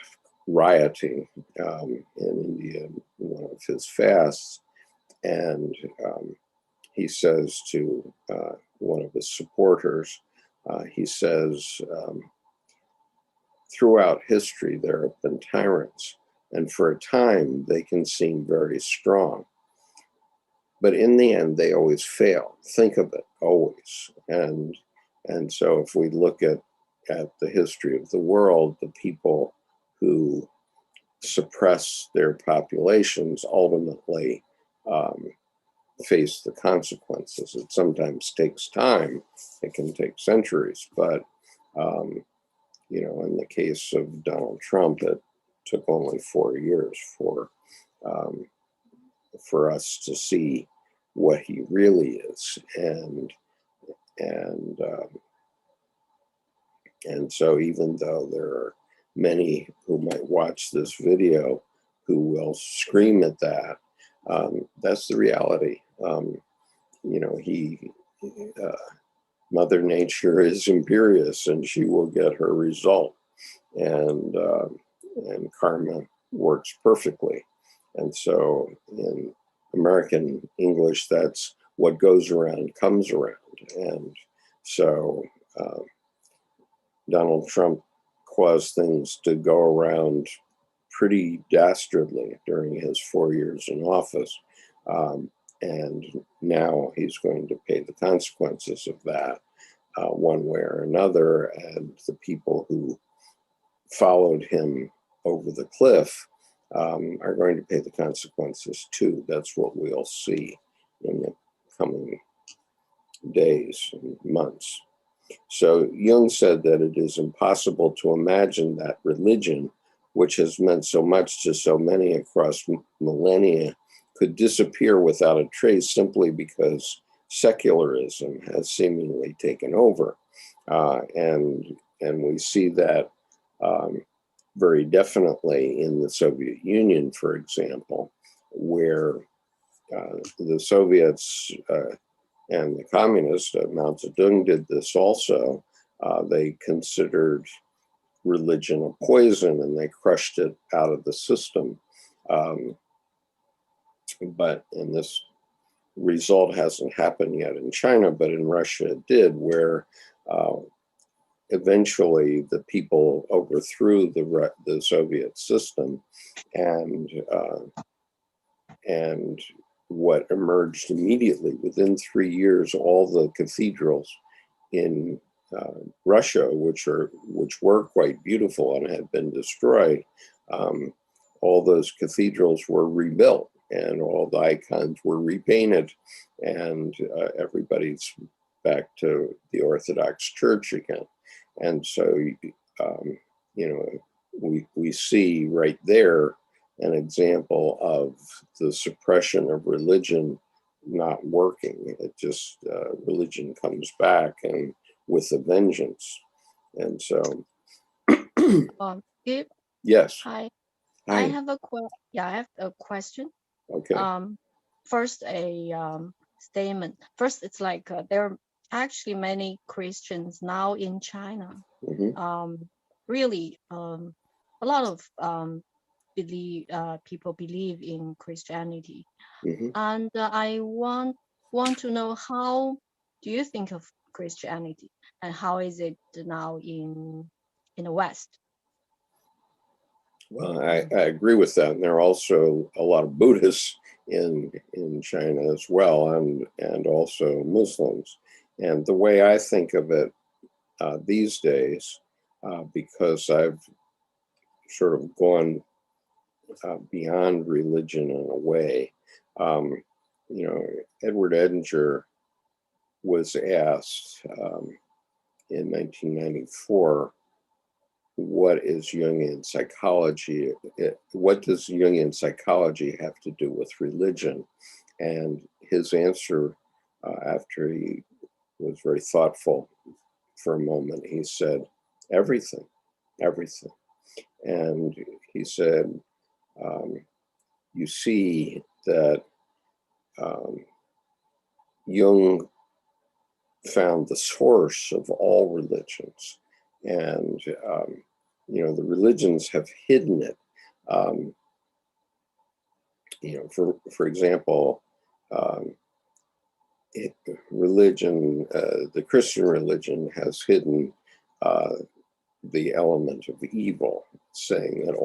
rioting in India, one of his fasts. And he says to one of his supporters, he says, throughout history, there have been tyrants, and for a time, they can seem very strong. But in the end, they always fail. Think of it, always. And so if we look at the history of the world, the people who suppress their populations ultimately face the consequences. It sometimes takes time. It can take centuries. But, in the case of Donald Trump, it took only 4 years for us to see what he really is. And so even though there are many who might watch this video who will scream at that, that's the reality. Mother Nature is imperious, and she will get her result. And karma works perfectly. And so in American English, that's what goes around comes around. And so Donald Trump caused things to go around pretty dastardly during his 4 years in office. And now he's going to pay the consequences of that one way or another. And the people who followed him over the cliff are going to pay the consequences too. That's what we'll see in the coming days and months. So Jung said that it is impossible to imagine that religion, which has meant so much to so many across millennia, could disappear without a trace simply because secularism has seemingly taken over. And we see that very definitely in the Soviet Union, for example, where the Soviets and the communists, Mao Zedong did this also. They considered religion a poison, and they crushed it out of the system. And this result hasn't happened yet in China, but in Russia it did, where eventually the people overthrew the Soviet system, and what emerged immediately within 3 years, all the cathedrals in Russia, which were quite beautiful and had been destroyed, all those cathedrals were rebuilt and all the icons were repainted, and everybody's back to the Orthodox Church again. And so, we see right there an example of the suppression of religion not working. It just, religion comes back and with a vengeance. And so, Skip, yes. hi. Hi. I have a question. Okay. First, a statement. First, it's like there are actually many Christians now in China. Really, a lot of people believe in Christianity, and I want to know, how do you think of Christianity, and how is it now in the West? Well, I agree with that. And there are also a lot of Buddhists in China as well, and also Muslims. And the way I think of it these days, because I've sort of gone beyond religion in a way, Edward Edinger was asked in 1994, what is Jungian psychology? What does Jungian psychology have to do with religion? And his answer, after he was very thoughtful for a moment, he said, everything, everything. And he said, you see that Jung found the source of all religions, and the religions have hidden it. For example, religion, the Christian religion has hidden the element of evil, saying that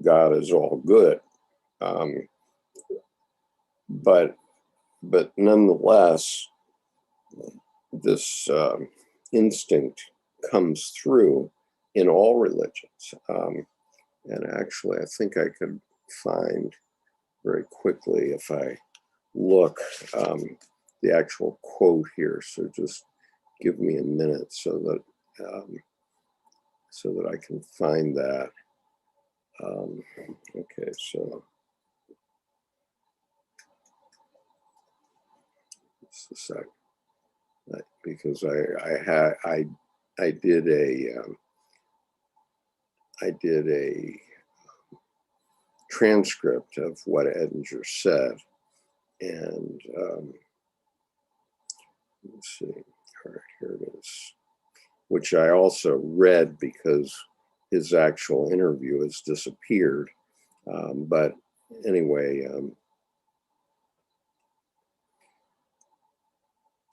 God is all good. But nonetheless, this instinct comes through in all religions. And actually, I think I could find very quickly, if I look, the actual quote here. So just give me a minute so that I can find that. Okay, so just a sec, because I did a transcript of what Edinger said, and let's see. All right, here it is, which I also read because his actual interview has disappeared. But anyway,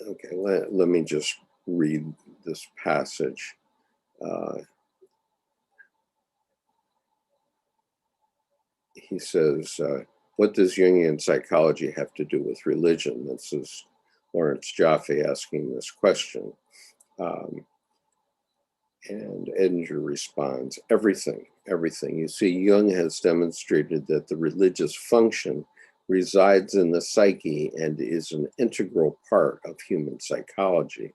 okay, let me just read this passage. He says, what does Jungian psychology have to do with religion? This is Lawrence Jaffe asking this question. And Edinger responds, everything, everything. You see, Jung has demonstrated that the religious function resides in the psyche and is an integral part of human psychology.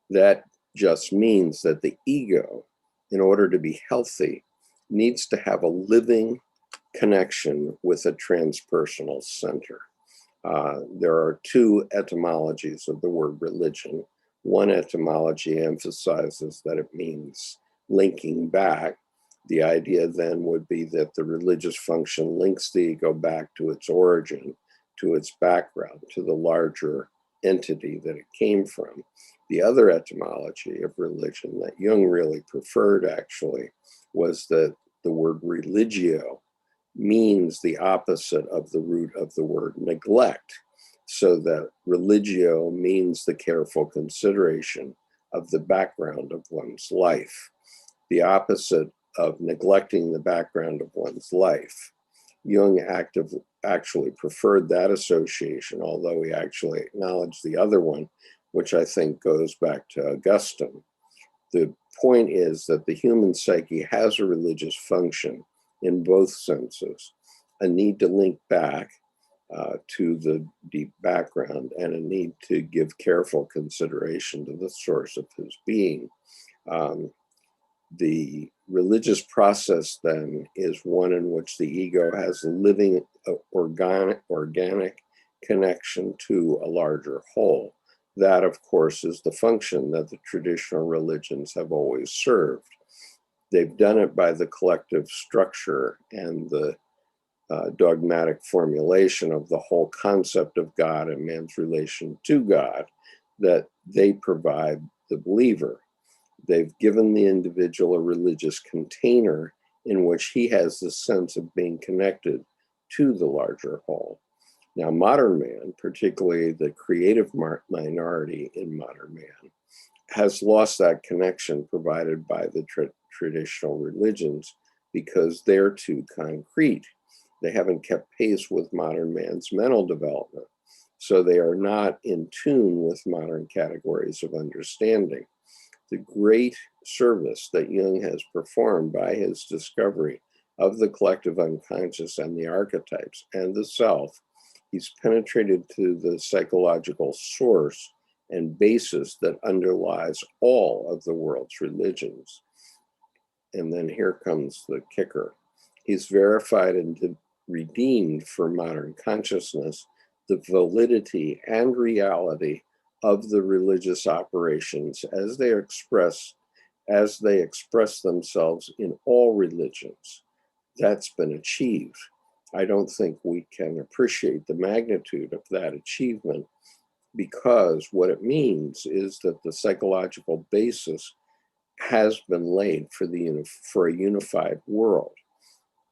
That just means that the ego, in order to be healthy, needs to have a living connection with a transpersonal center. There are two etymologies of the word religion. One etymology emphasizes that it means linking back. The idea then would be that the religious function links the ego back to its origin, to its background, to the larger entity that it came from. The other etymology of religion that Jung really preferred, actually, was that the word religio means the opposite of the root of the word neglect, so that religio means the careful consideration of the background of one's life, the opposite of neglecting the background of one's life. Jung actually preferred that association, although he actually acknowledged the other one which I think goes back to Augustine. The point is that the human psyche has a religious function in both senses, a need to link back to the deep background and a need to give careful consideration to the source of his being. The religious process then is one in which the ego has a living organic connection to a larger whole. That, of course, is the function that the traditional religions have always served. They've done it by the collective structure and the dogmatic formulation of the whole concept of God and man's relation to God that they provide the believer. They've given the individual a religious container in which he has the sense of being connected to the larger whole. Now, modern man, particularly the creative minority in modern man, has lost that connection provided by the traditional religions because they're too concrete. They haven't kept pace with modern man's mental development, so they are not in tune with modern categories of understanding. The great service that Jung has performed by his discovery of the collective unconscious and the archetypes and the self, he's penetrated to the psychological source and basis that underlies all of the world's religions. And then here comes the kicker. He's verified and redeemed for modern consciousness the validity and reality of the religious operations as they express themselves in all religions. That's been achieved. I don't think we can appreciate the magnitude of that achievement, because what it means is that the psychological basis has been laid for a unified world.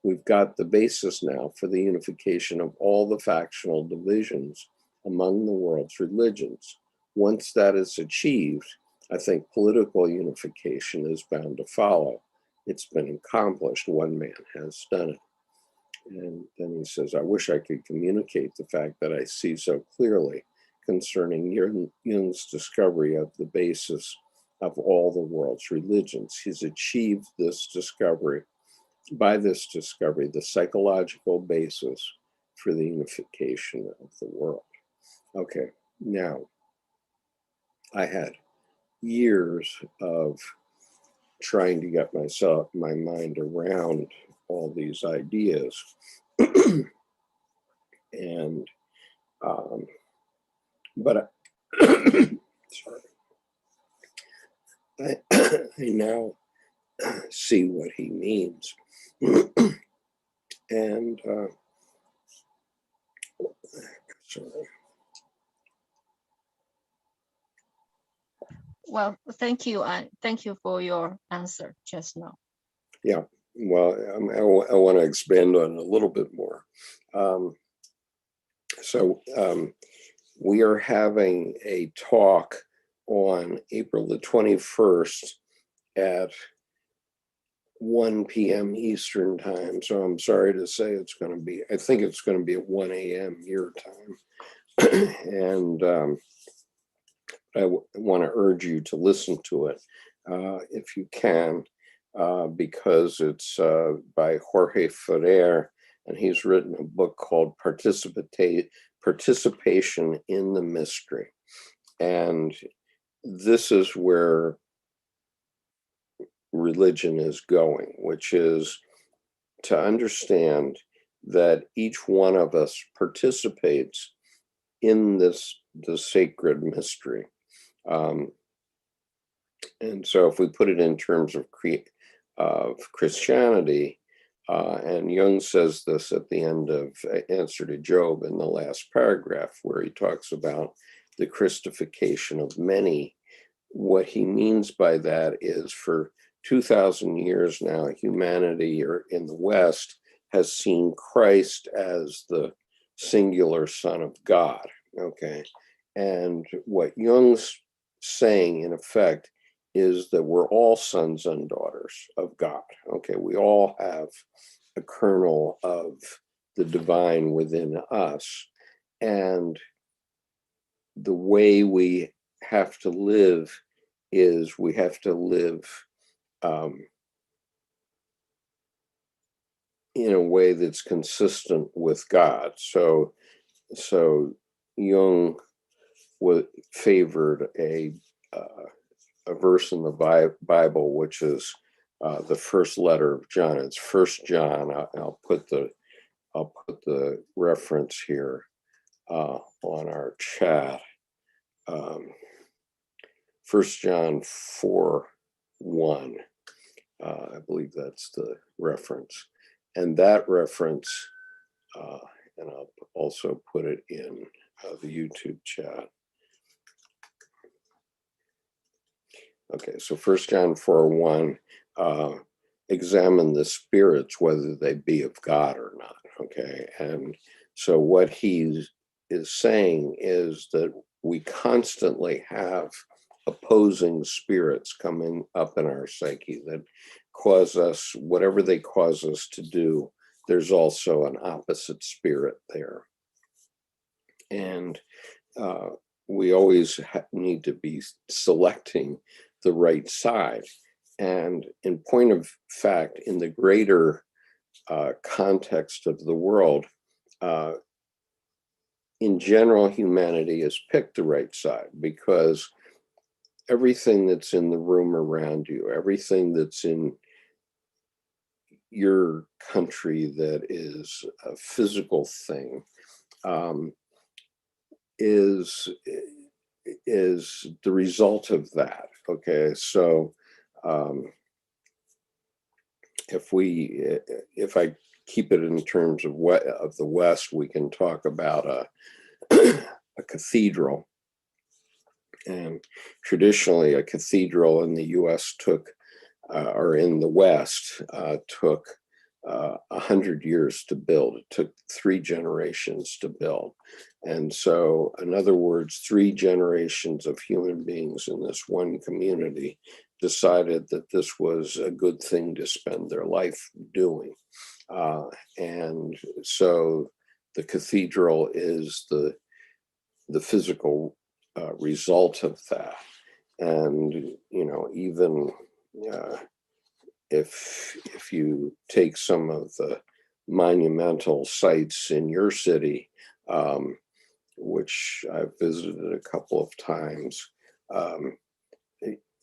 We've got the basis now for the unification of all the factional divisions among the world's religions. Once that is achieved, I think political unification is bound to follow. It's been accomplished. One man has done it. And then he says, I wish I could communicate the fact that I see so clearly concerning Jung's discovery of the basis of all the world's religions. He's achieved this discovery. By this discovery, the psychological basis for the unification of the world. Okay, now, I had years of trying to get my mind around all these ideas. And, but sorry, I now see what he means. And, sorry. Well, thank you. Thank you for your answer just now. Yeah, well, I want to expand on it a little bit more. We are having a talk on April the 21st at 1 p.m. Eastern time. So I'm sorry to say I think it's going to be at 1 a.m. your time. And I want to urge you to listen to it if you can, because it's by Jorge Ferrer, and he's written a book called Participation in the Mystery. And this is where religion is going, which is to understand that each one of us participates in the sacred mystery. And so if we put it in terms of Christianity, and Jung says this at the end of Answer to Job in the last paragraph, where he talks about the Christification of many. What he means by that is for 2,000 years now, humanity, or in the West, has seen Christ as the singular Son of God, okay? And what Jung's saying, in effect, is that we're all sons and daughters of God, okay? We all have a kernel of the divine within us. And the way we have to live is we have to live in a way that's consistent with God. So Jung favored a verse in the Bible, which is the first letter of John. It's First John. I'll put the reference here on our chat. 1 John 4:1. I believe that's the reference. And that reference, and I'll also put it in the YouTube chat. Okay, so 1 John 4:1, examine the spirits, whether they be of God or not, okay? And so what he is saying is that we constantly have opposing spirits coming up in our psyche that cause us, whatever they cause us to do, there's also an opposite spirit there. And we always need to be selecting the right side. And in point of fact, in the greater context of the world, in general, humanity has picked the right side because everything that's in the room around you, everything that's in your country that is a physical thing, is the result of that. Okay, so if I keep it in terms of the West, we can talk about a cathedral. And traditionally, a cathedral in the U.S. or in the West, took 100 years to build. It took 3 generations to build. And so, in other words, 3 generations of human beings in this one community decided that this was a good thing to spend their life doing. And so the cathedral is the physical result of that. And, you know, even if you take some of the monumental sites in your city, which I've visited a couple of times,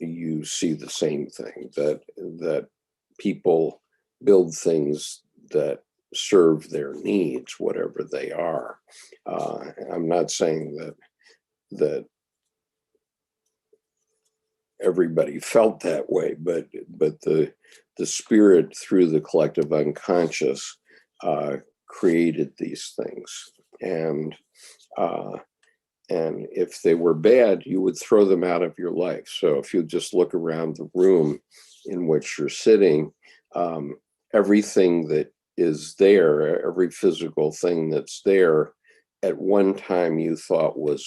you see the same thing, that people build things that serve their needs, whatever they are. I'm not saying that everybody felt that way, but the spirit through the collective unconscious created these things, and if they were bad, you would throw them out of your life. So if you just look around the room in which you're sitting, everything that is there, every physical thing that's there, at one time you thought was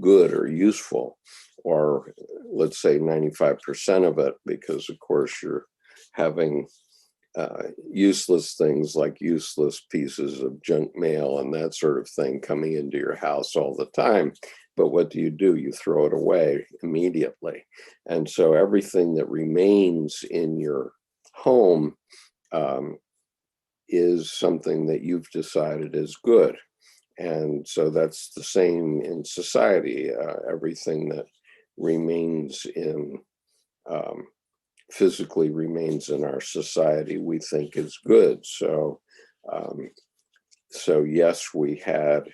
good or useful, or let's say 95% of it, because of course you're having useless things like useless pieces of junk mail and that sort of thing coming into your house all the time. But what do? You throw it away immediately. And so everything that remains in your home is something that you've decided is good. And so that's the same in society. Everything that remains physically remains in our society, we think is good. So yes, we had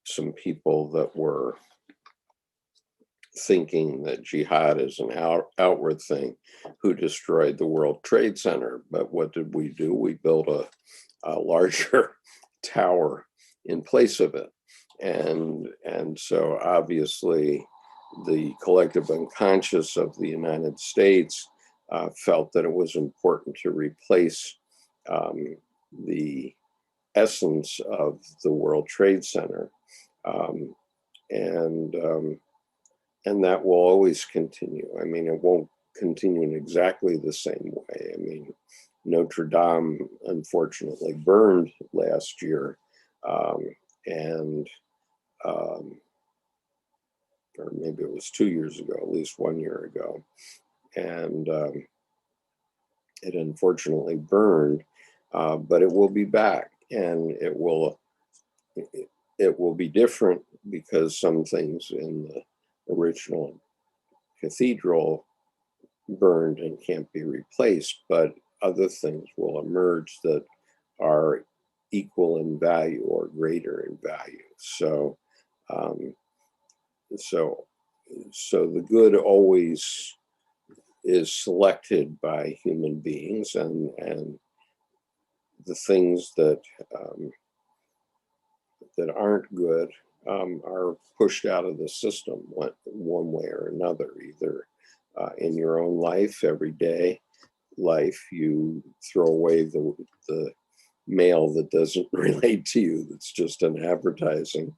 some people that were thinking that jihad is an outward thing who destroyed the World Trade Center. But what did we do? We built a larger tower in place of it. And so obviously the collective unconscious of the United States felt that it was important to replace the essence of the World Trade Center. And that will always continue. I mean, it won't continue in exactly the same way. I mean, Notre Dame unfortunately burned last year. And or maybe it was 2 years ago, at least 1 year ago. And it unfortunately burned, but it will be back, and it will be different because some things in the original cathedral burned and can't be replaced, but other things will emerge that are equal in value or greater in value. So, so the good always is selected by human beings, and the things that that aren't good are pushed out of the system one way or another, either in your own life, everyday life, you throw away the mail that doesn't relate to you, that's just an advertising,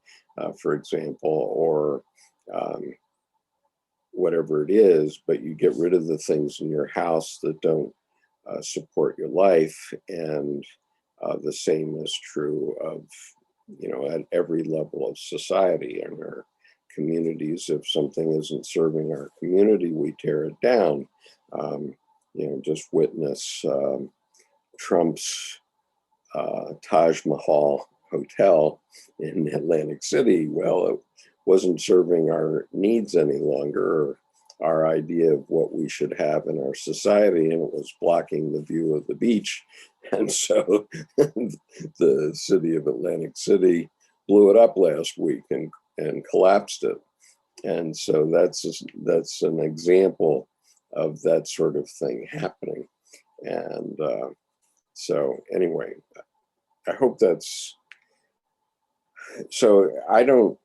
for example, or whatever it is, but you get rid of the things in your house that don't support your life. And the same is true of, at every level of society and our communities. If something isn't serving our community, we tear it down. Just witness Trump's Taj Mahal hotel in Atlantic City. Well, it wasn't serving our needs any longer, or our idea of what we should have in our society, and it was blocking the view of the beach. And so the city of Atlantic City blew it up last week and collapsed it. And so that's an example of that sort of thing happening. And so anyway, I hope that's, so I no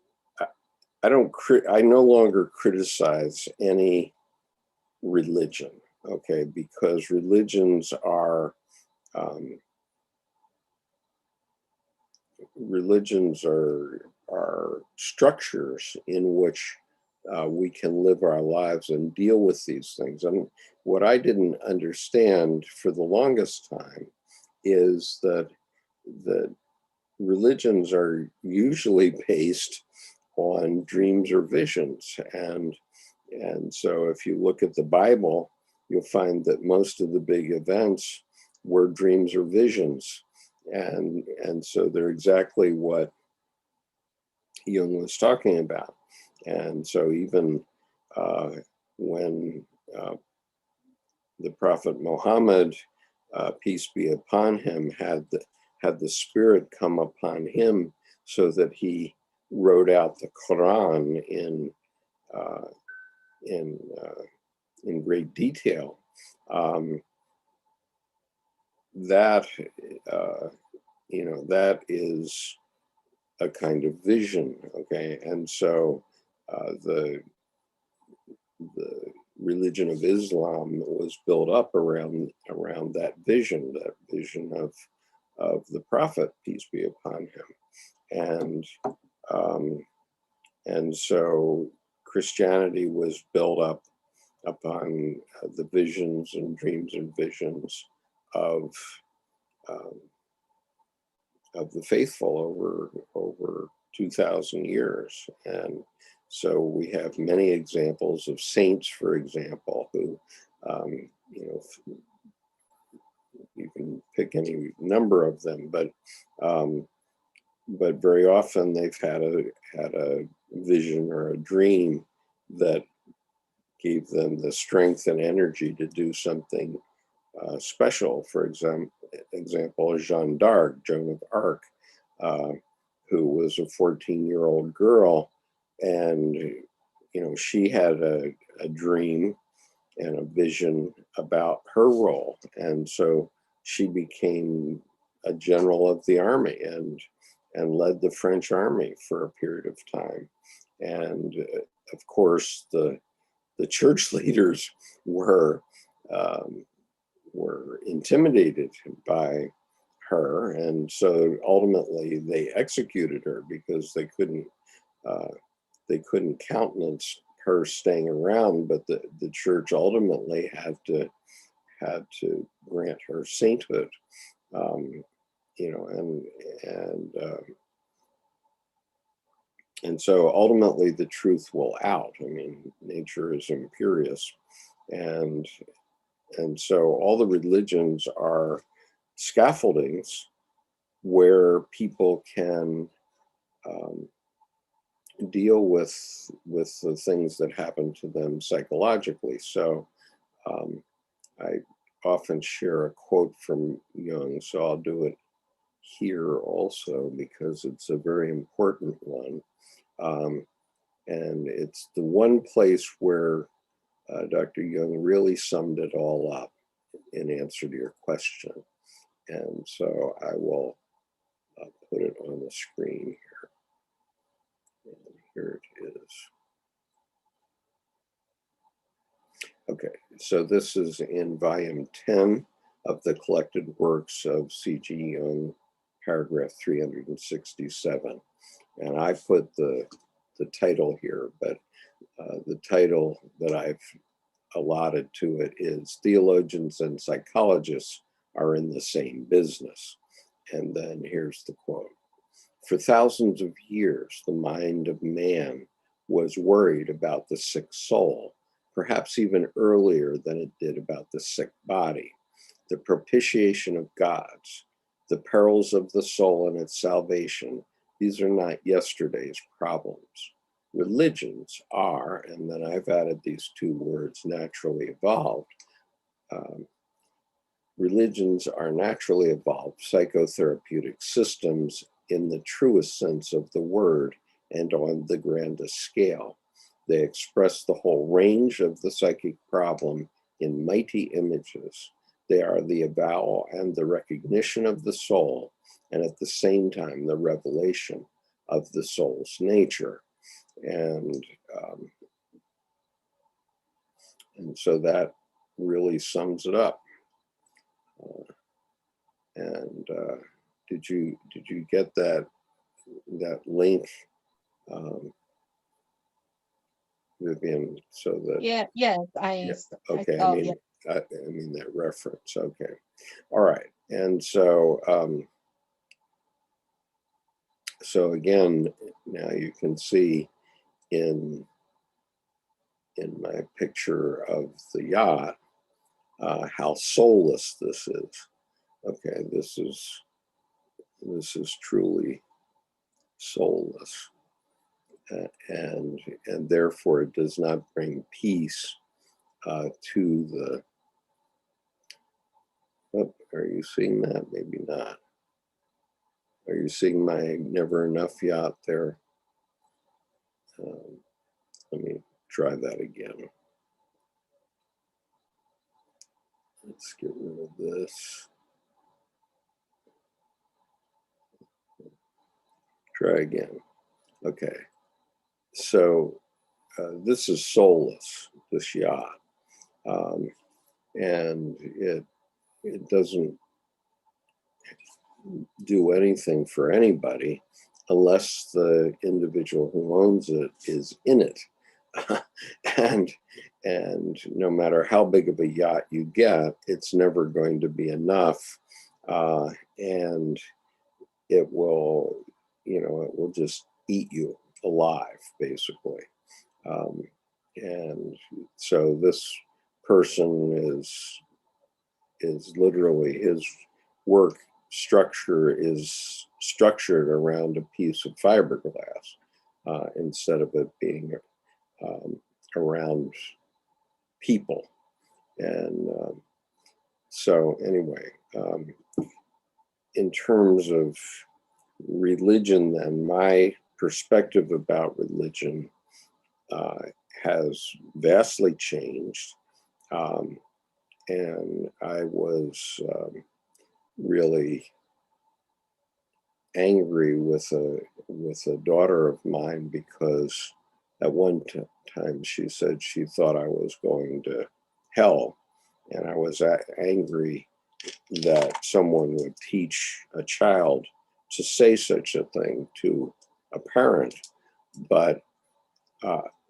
longer criticize any religion, okay, because religions are structures in which we can live our lives and deal with these things. And what I didn't understand for the longest time is that religions are usually based on dreams or visions. And so if you look at the Bible, you'll find that most of the big events were dreams or visions. And so they're exactly what Jung was talking about. And so even when the Prophet Muhammad, peace be upon him, had the Spirit come upon him so that he wrote out the Quran in great detail. That that is a kind of vision, okay? And so the religion of Islam was built up around that vision of the Prophet, peace be upon him. And so Christianity was built up upon the visions and dreams and visions of the faithful over 2,000 years. And so we have many examples of saints, for example, who, you can pick any number of them, but very often they've had a vision or a dream that gave them the strength and energy to do something special. For example, Jeanne d'Arc, Joan of Arc, who was a 14-year-old girl, and she had a dream and a vision about her role, and so she became a general of the army and led the French army for a period of time. And of course, the church leaders were intimidated by her, and so ultimately they executed her because they couldn't countenance her staying around. But the church ultimately had to grant her sainthood, And so ultimately the truth will out. I mean, nature is imperious. And so all the religions are scaffoldings where people can deal with the things that happen to them psychologically. So I often share a quote from Jung, so I'll do it here also because it's a very important one. And it's the one place where Dr. Jung really summed it all up in answer to your question. And so I will put it on the screen here. And here it is. Okay, so this is in volume 10 of the collected works of C.G. Jung, paragraph 367. And I put the title here, but the title that I've allotted to it is Theologians and Psychologists Are in the Same Business. And then here's the quote. For thousands of years, the mind of man was worried about the sick soul, perhaps even earlier than it did about the sick body. The propitiation of gods, the perils of the soul and its salvation, these are not yesterday's problems. Religions are, and then I've added these two words, naturally evolved. Religions are naturally evolved psychotherapeutic systems in the truest sense of the word and on the grandest scale. They express the whole range of the psychic problem in mighty images. They are the avowal and the recognition of the soul, and at the same time, the revelation of the soul's nature. And so that really sums it up. And did you get that link, Vivian? So that yes, okay. saw, I mean, I mean that reference. Okay, all right. And so so again, now you can see in my picture of the yacht how soulless this is. Okay, this is truly soulless. And therefore it does not bring peace to the, oh, are you seeing that? Maybe not. Are you seeing my never enough yacht there? Let me try that again. Let's get rid of this. Try again. Okay. So this is soulless, this yacht. And it doesn't do anything for anybody unless the individual who owns it is in it. and no matter how big of a yacht you get, it's never going to be enough. And it will, it will just eat you alive, basically. And so this person is literally, his work structure is structured around a piece of fiberglass instead of it being around people. And so anyway, in terms of religion, then my perspective about religion has vastly changed. And I was really angry with a daughter of mine because at one time she said she thought I was going to hell, and I was angry that someone would teach a child to say such a thing to a parent. But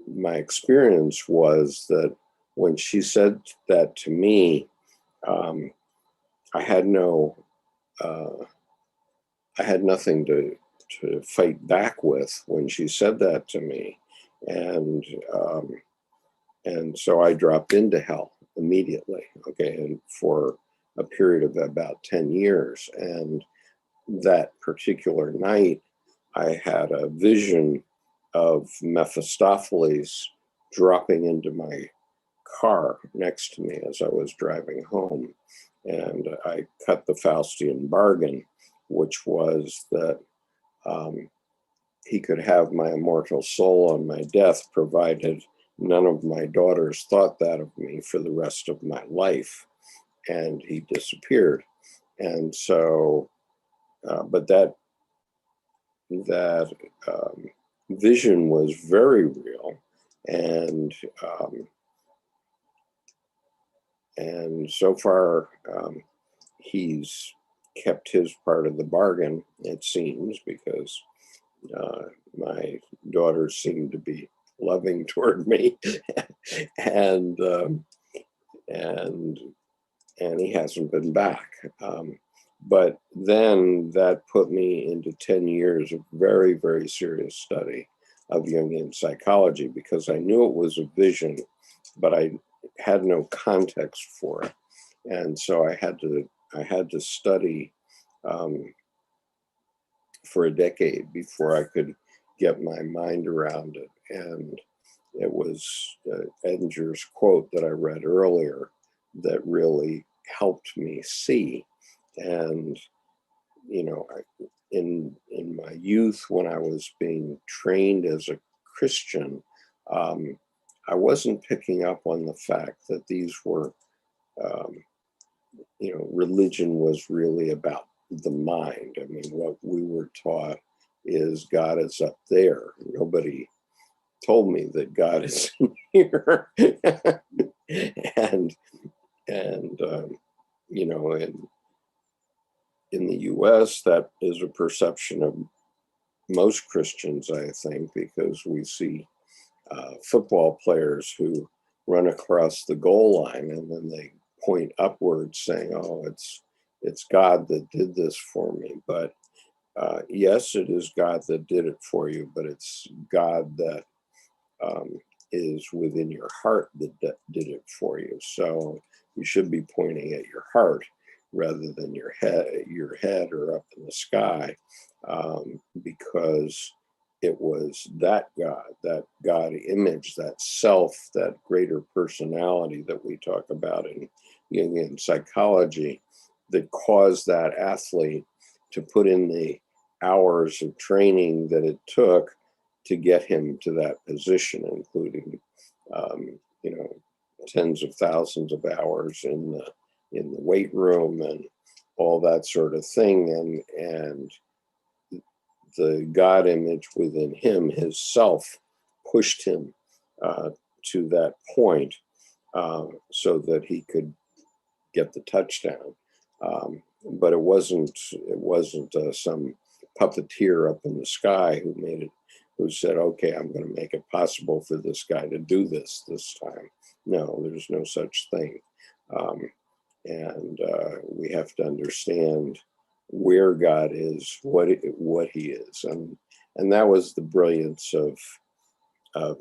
my experience was that when she said that to me, I had nothing to to fight back with when she said that to me. And so I dropped into hell immediately, okay, and for a period of about 10 years. And that particular night, I had a vision of Mephistopheles dropping into my car next to me as I was driving home. And I cut the Faustian bargain, which was that he could have my immortal soul on my death, provided none of my daughters thought that of me for the rest of my life. And he disappeared. And so, but that vision was very real, and so far he's kept his part of the bargain, it seems, because my daughters seem to be loving toward me, and he hasn't been back. But then that put me into 10 years of very, very serious study of Jungian psychology, because I knew it was a vision, but I had no context for it. And so I had to study for a decade before I could get my mind around it. And it was Edinger's quote that I read earlier that really helped me see. And, you know, in my youth, when I was being trained as a Christian, I wasn't picking up on the fact that these were, religion was really about the mind. I mean, what we were taught is God is up there. Nobody told me that God is here. and in the U.S., that is a perception of most Christians, I think, because we see football players who run across the goal line and then they point upwards saying, oh, it's God that did this for me. But yes, it is God that did it for you, but it's God that is within your heart that did it for you. So you should be pointing at your heart rather than your head or up in the sky, because it was that God image, that self, that greater personality that we talk about in Jungian psychology that caused that athlete to put in the hours of training that it took to get him to that position, including, tens of thousands of hours in the weight room and all that sort of thing. And the God image within him, his self, pushed him to that point so that he could get the touchdown. But it wasn't some puppeteer up in the sky who said, okay, I'm going to make it possible for this guy to do this time. No, there's no such thing. And we have to understand where God is, what he is. And that was the brilliance of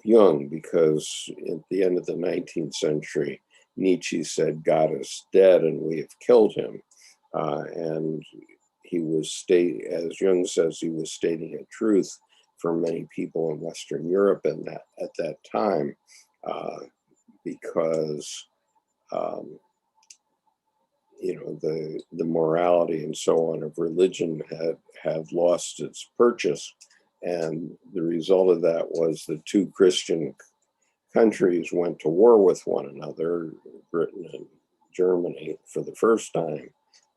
Jung, because at the end of the 19th century, Nietzsche said, God is dead and we have killed him. And he was as Jung says, he was stating a truth for many people in Western Europe at that time, because the morality and so on of religion had lost its purchase, and the result of that was the two Christian countries went to war with one another, Britain and Germany, for the first time,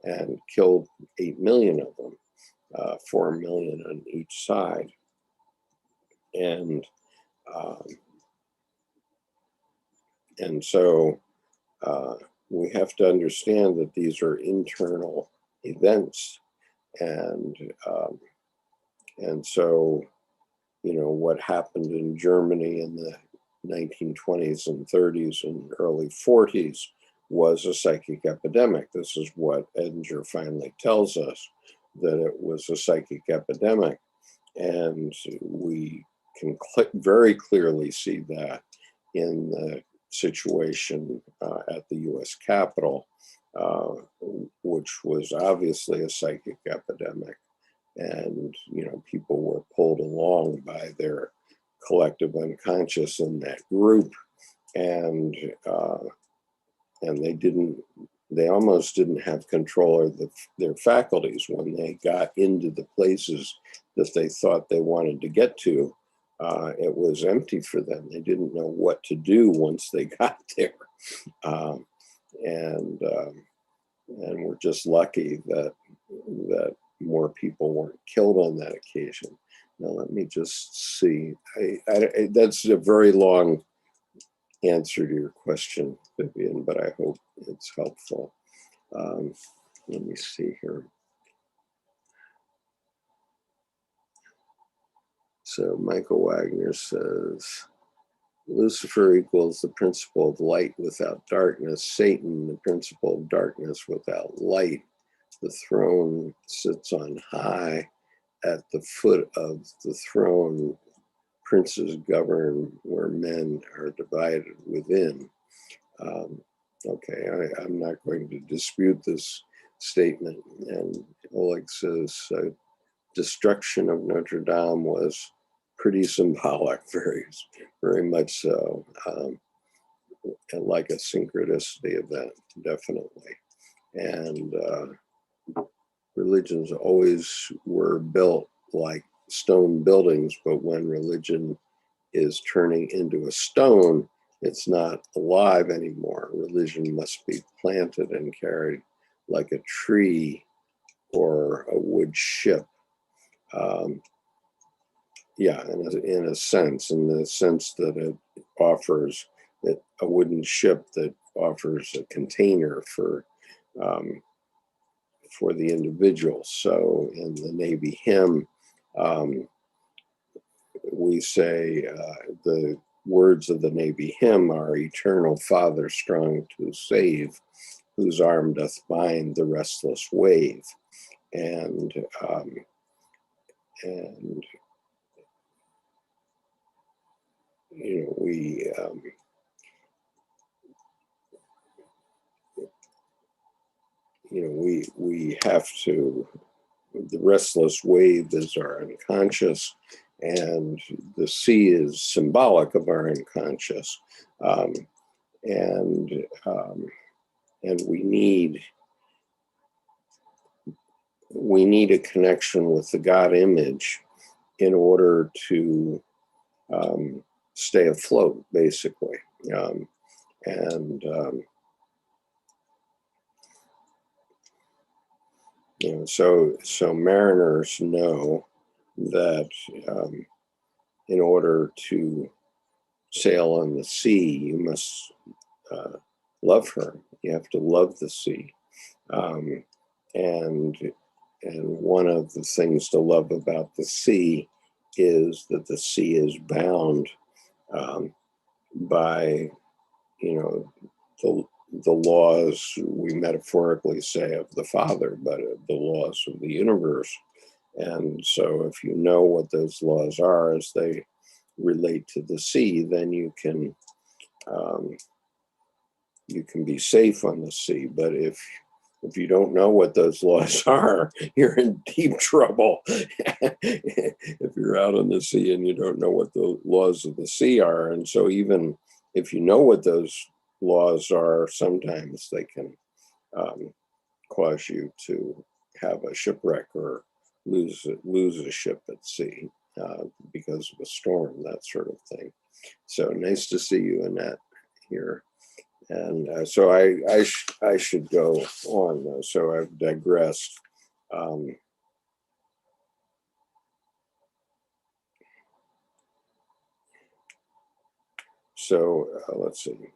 and killed 8 million of them, 4 million on each side. And so we have to understand that these are internal events, and so what happened in Germany in the 1920s and 30s and early 40s was a psychic epidemic. This is what Edinger finally tells us, that it was a psychic epidemic. And we can very clearly see that in the situation at the U.S. Capitol, which was obviously a psychic epidemic. And, people were pulled along by their collective unconscious in that group. And they almost didn't have control of their faculties when they got into the places that they thought they wanted to get to. It was empty for them. They didn't know what to do once they got there. And we're just lucky that more people weren't killed on that occasion. Now, let me just see. That's a very long answer to your question, Vivian, but I hope it's helpful. Let me see here. So Michael Wagner says, Lucifer equals the principle of light without darkness, Satan, the principle of darkness without light. The throne sits on high. At the foot of the throne, princes govern where men are divided within. Okay, I'm not going to dispute this statement. And Oleg says, destruction of Notre Dame was pretty symbolic, very much so, like a synchronicity event, definitely. And religions always were built like stone buildings, but when religion is turning into a stone, it's not alive anymore. Religion must be planted and carried like a tree or a wood ship. Yeah, in the sense that it offers a wooden ship that offers a container for the individual. So in the Navy hymn, we say the words of the Navy hymn are eternal Father strong to save, whose arm doth bind the restless wave. And we have to, the restless wave is our unconscious, and the sea is symbolic of our unconscious. And we need a connection with the God image in order to stay afloat, basically. So mariners know that in order to sail on the sea, you must love her. You have to love the sea. And one of the things to love about the sea is that the sea is bound by, the laws we metaphorically say of the Father, but the laws of the universe. And so if you know what those laws are as they relate to the sea, then you can be safe on the sea. But if you don't know what those laws are, you're in deep trouble. If you're out on the sea and you don't know what the laws of the sea are. And so even if you know what those laws are, sometimes they can cause you to have a shipwreck or lose a ship at sea because of a storm, that sort of thing. So nice to see you, Annette, here. And so I should go on, though. So I've digressed. Let's see.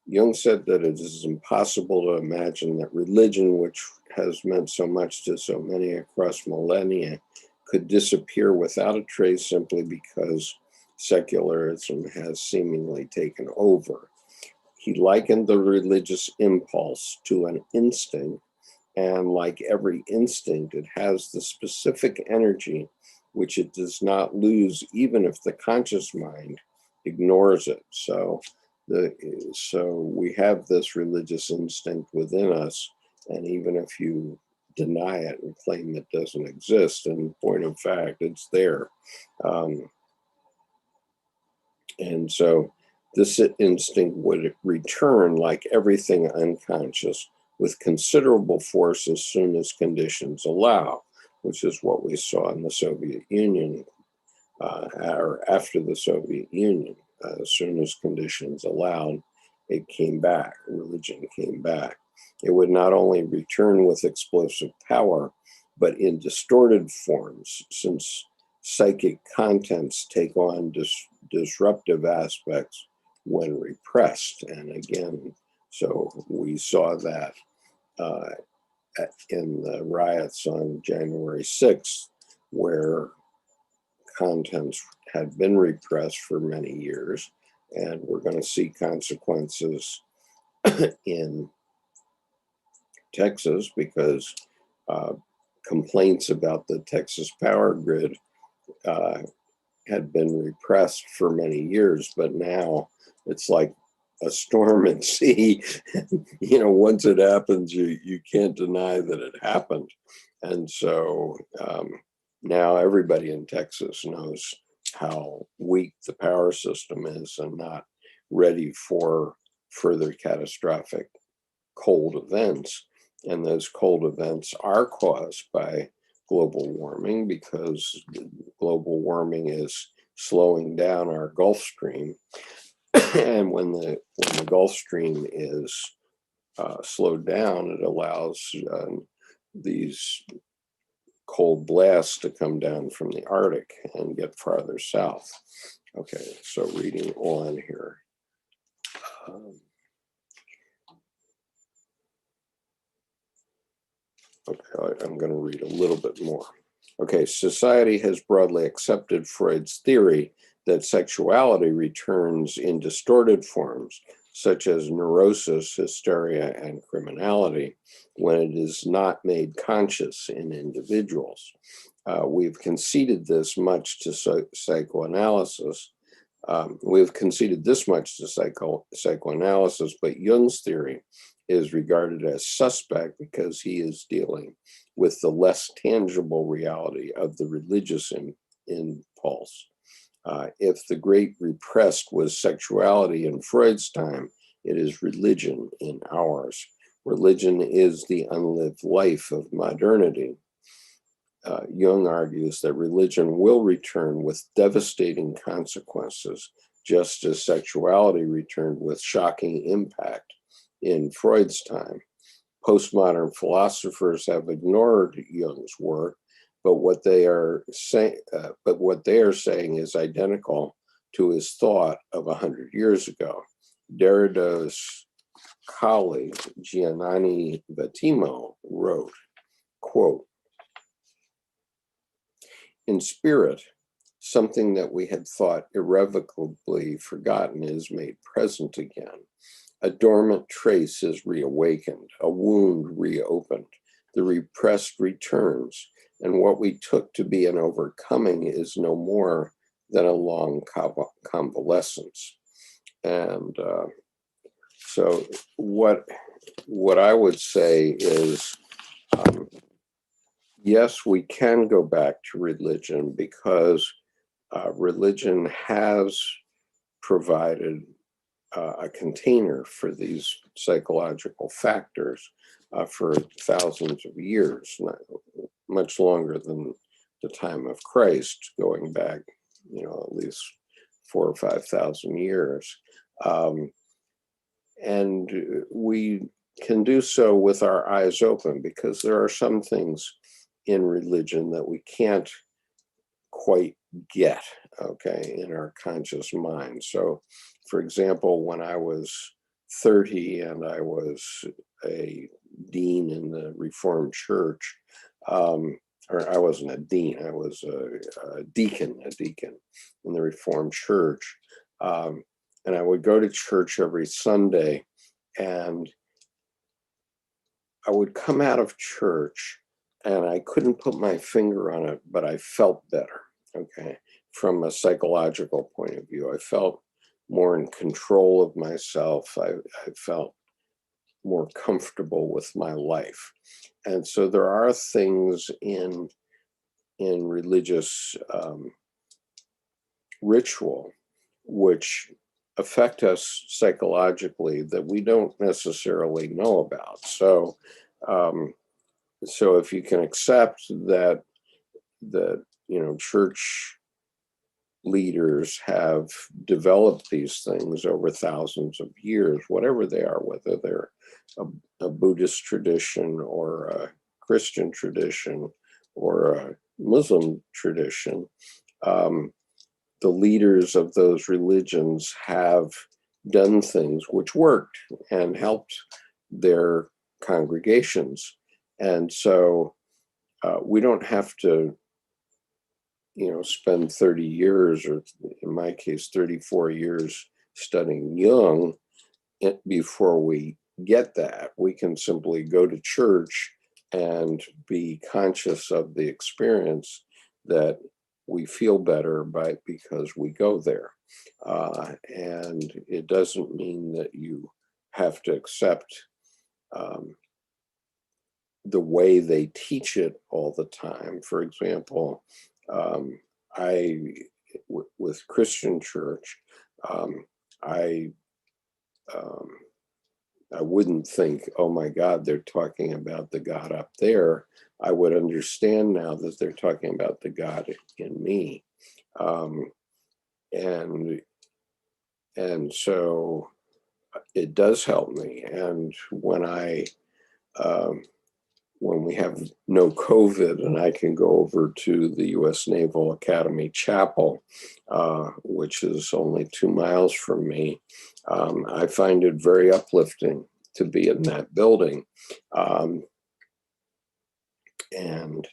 Jung said that it is impossible to imagine that religion, which has meant so much to so many across millennia, could disappear without a trace simply because secularism has seemingly taken over. He likened the religious impulse to an instinct, and like every instinct, it has the specific energy which it does not lose even if the conscious mind ignores it. So we have this religious instinct within us, and even if you deny it and claim it doesn't exist, in point of fact, it's there. And so this instinct would return, like everything unconscious, with considerable force as soon as conditions allow, which is what we saw in the Soviet Union, or after the Soviet Union. As soon as conditions allowed, it came back, religion came back. It would not only return with explosive power, but in distorted forms, since psychic contents take on disruptive aspects when repressed. And again, so we saw that in the riots on January 6th, where contents had been repressed for many years, and we're going to see consequences in Texas because complaints about the Texas power grid had been repressed for many years, but now it's like a storm at sea. Once it happens, you can't deny that it happened. And so now everybody in Texas knows how weak the power system is and not ready for further catastrophic cold events. And those cold events are caused by global warming, because global warming is slowing down our Gulf Stream. And when the Gulf Stream is slowed down, it allows these cold blasts to come down from the Arctic and get farther south. Okay, so reading on here. Okay, I'm going to read a little bit more. Okay, society has broadly accepted Freud's theory that sexuality returns in distorted forms, such as neurosis, hysteria, and criminality, when it is not made conscious in individuals. We've conceded this much to psychoanalysis. We've conceded this much to psychoanalysis, but Jung's theory is regarded as suspect because he is dealing with the less tangible reality of the religious impulse. If the great repressed was sexuality in Freud's time, it is religion in ours. Religion is the unlived life of modernity. Jung argues that religion will return with devastating consequences, just as sexuality returned with shocking impact in Freud's time. Postmodern philosophers have ignored Jung's work, but what they are saying is identical to his thought of 100 years ago. Derrida's colleague Gianni Vattimo wrote, quote, "In spirit, something that we had thought irrevocably forgotten is made present again. A dormant trace is reawakened, a wound reopened, the repressed returns, and what we took to be an overcoming is no more than a long convalescence." And so what I would say is, yes, we can go back to religion because religion has provided a container for these psychological factors for thousands of years, much longer than the time of Christ, going back, at least 4,000 or 5,000 years. And we can do so with our eyes open, because there are some things in religion that we can't quite get, okay, in our conscious mind. So, for example, when I was 30 and I was a dean in the Reformed Church, or I wasn't a dean, I was a deacon in the Reformed Church. And I would go to church every Sunday, and I would come out of church and I couldn't put my finger on it, but I felt better, okay? From a psychological point of view, I felt more in control of myself. I felt more comfortable with my life. And so there are things in religious ritual which affect us psychologically that we don't necessarily know about. So so if you can accept that church leaders have developed these things over thousands of years, whatever they are, whether they're a Buddhist tradition or a Christian tradition or a Muslim tradition, the leaders of those religions have done things which worked and helped their congregations. And so we don't have to spend 30 years, or in my case, 34 years studying Jung before we get that. We can simply go to church and be conscious of the experience that we feel better because we go there. And it doesn't mean that you have to accept the way they teach it all the time. For example, with Christian church, I wouldn't think, oh my God, they're talking about the God up there. I would understand now that they're talking about the God in me. And so it does help me. And when we have no COVID and I can go over to the U.S. Naval Academy Chapel, which is only 2 miles from me, I find it very uplifting to be in that building. And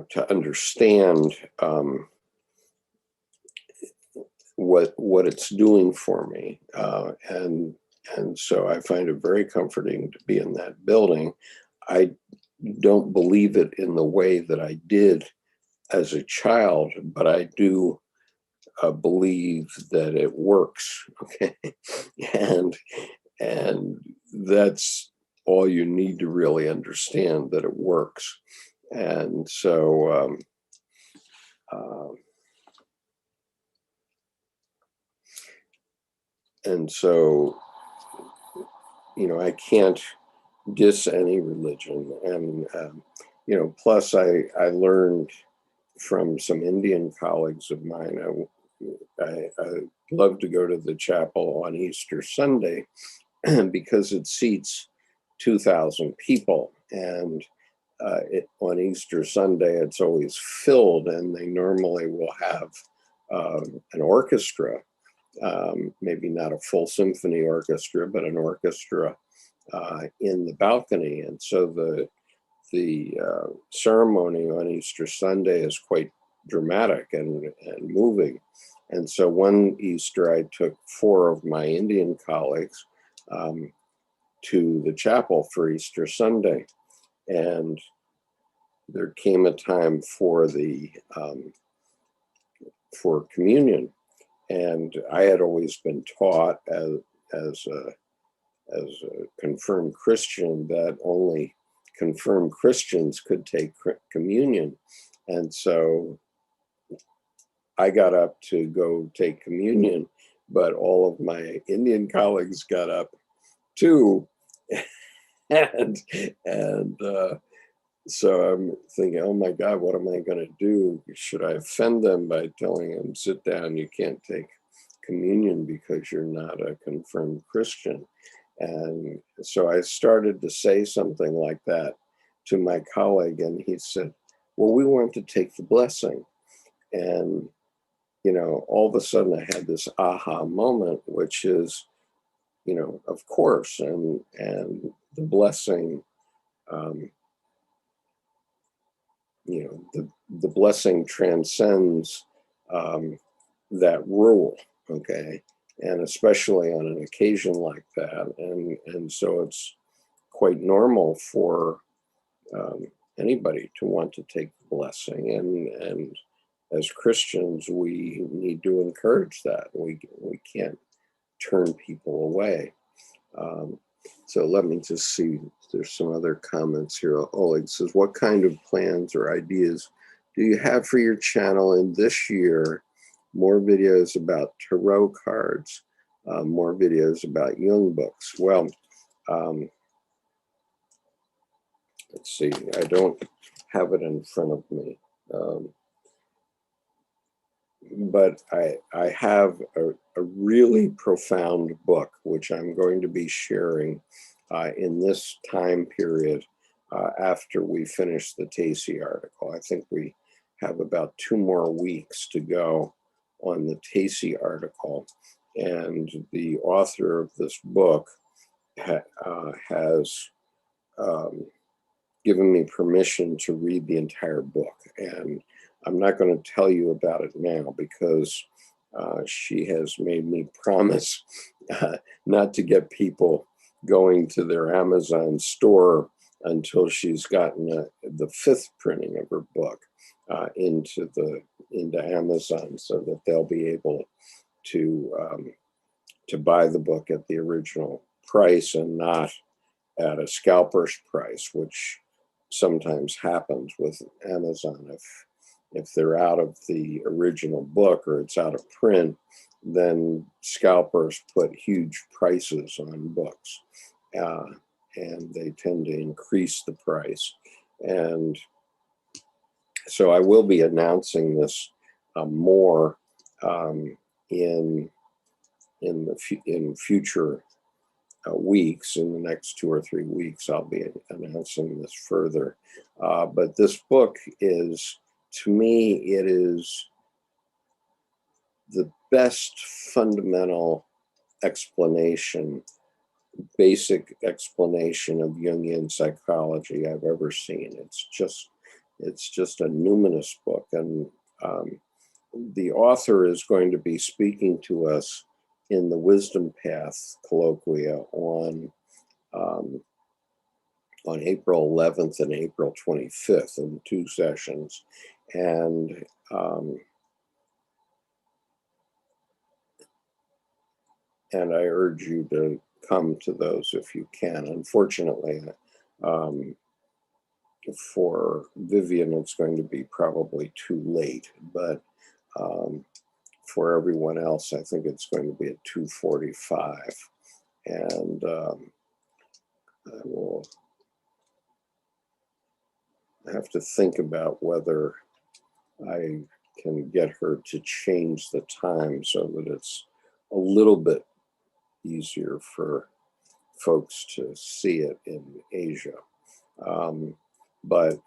to understand what it's doing for me. And so I find it very comforting to be in that building. I don't believe it in the way that I did as a child, but I do believe that it works. Okay, and that's all you need to really understand, that it works. And so I can't diss any religion. And plus I learned from some Indian colleagues of mine. I love to go to the chapel on Easter Sunday because it seats 2,000 people, and on Easter Sunday it's always filled, and they normally will have an orchestra, maybe not a full symphony orchestra, but an orchestra in the balcony. And so the ceremony on Easter Sunday is quite dramatic and moving. And so one Easter, I took 4 of my Indian colleagues to the chapel for Easter Sunday. And there came a time for for communion. And I had always been taught as a confirmed Christian that only confirmed Christians could take communion. And so I got up to go take communion, but all of my Indian colleagues got up too. and so I'm thinking, oh my God, what am I going to do? Should I offend them by telling them, sit down, you can't take communion because you're not a confirmed Christian? And so I started to say something like that to my colleague, and he said, well, we want to take the blessing. And, all of a sudden I had this aha moment, which is, of course, and the blessing, the blessing transcends that rule, okay? And especially on an occasion like that. And so it's quite normal for anybody to want to take the blessing, and as Christians, we need to encourage that. We can't turn people away. So let me just see. There's some other comments here. Oleg says, what kind of plans or ideas do you have for your channel in this year? More videos about tarot cards, more videos about Jung books. Well, let's see. I don't have it in front of me. But I have a really profound book, which I'm going to be sharing in this time period after we finish the Tacey article. I think we have about 2 more weeks to go on the Tacey article. And the author of this book has given me permission to read the entire book. And I'm not going to tell you about it now because she has made me promise not to get people going to their Amazon store until she's gotten the 5th printing of her book into Amazon, so that they'll be able to buy the book at the original price and not at a scalper's price, which sometimes happens with Amazon. If they're out of the original book or it's out of print, then scalpers put huge prices on books, and they tend to increase the price. And so I will be announcing this more in future weeks. In the next 2 or 3 weeks, I'll be announcing this further. But this book is, to me, it is the best fundamental explanation, basic explanation of Jungian psychology I've ever seen. It's just a numinous book. And the author is going to be speaking to us in the Wisdom Path colloquia on April 11th and April 25th in 2 sessions. And I urge you to come to those if you can. Unfortunately, for Vivian, it's going to be probably too late, but for everyone else, I think it's going to be at 2:45. And I will have to think about whether I can get her to change the time so that it's a little bit easier for folks to see it in Asia. But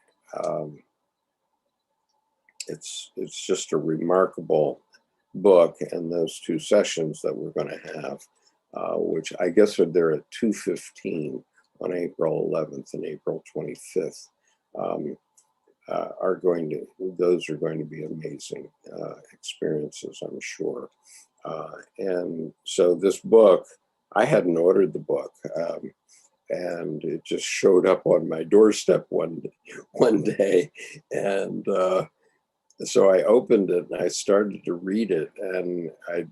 it's just a remarkable book, and those 2 sessions that we're going to have, which I guess are there at 2:15 on April 11th and April 25th, those are going to be amazing experiences, I'm sure. And so this book, I hadn't ordered the book, and it just showed up on my doorstep one day, and so I opened it and I started to read it, and I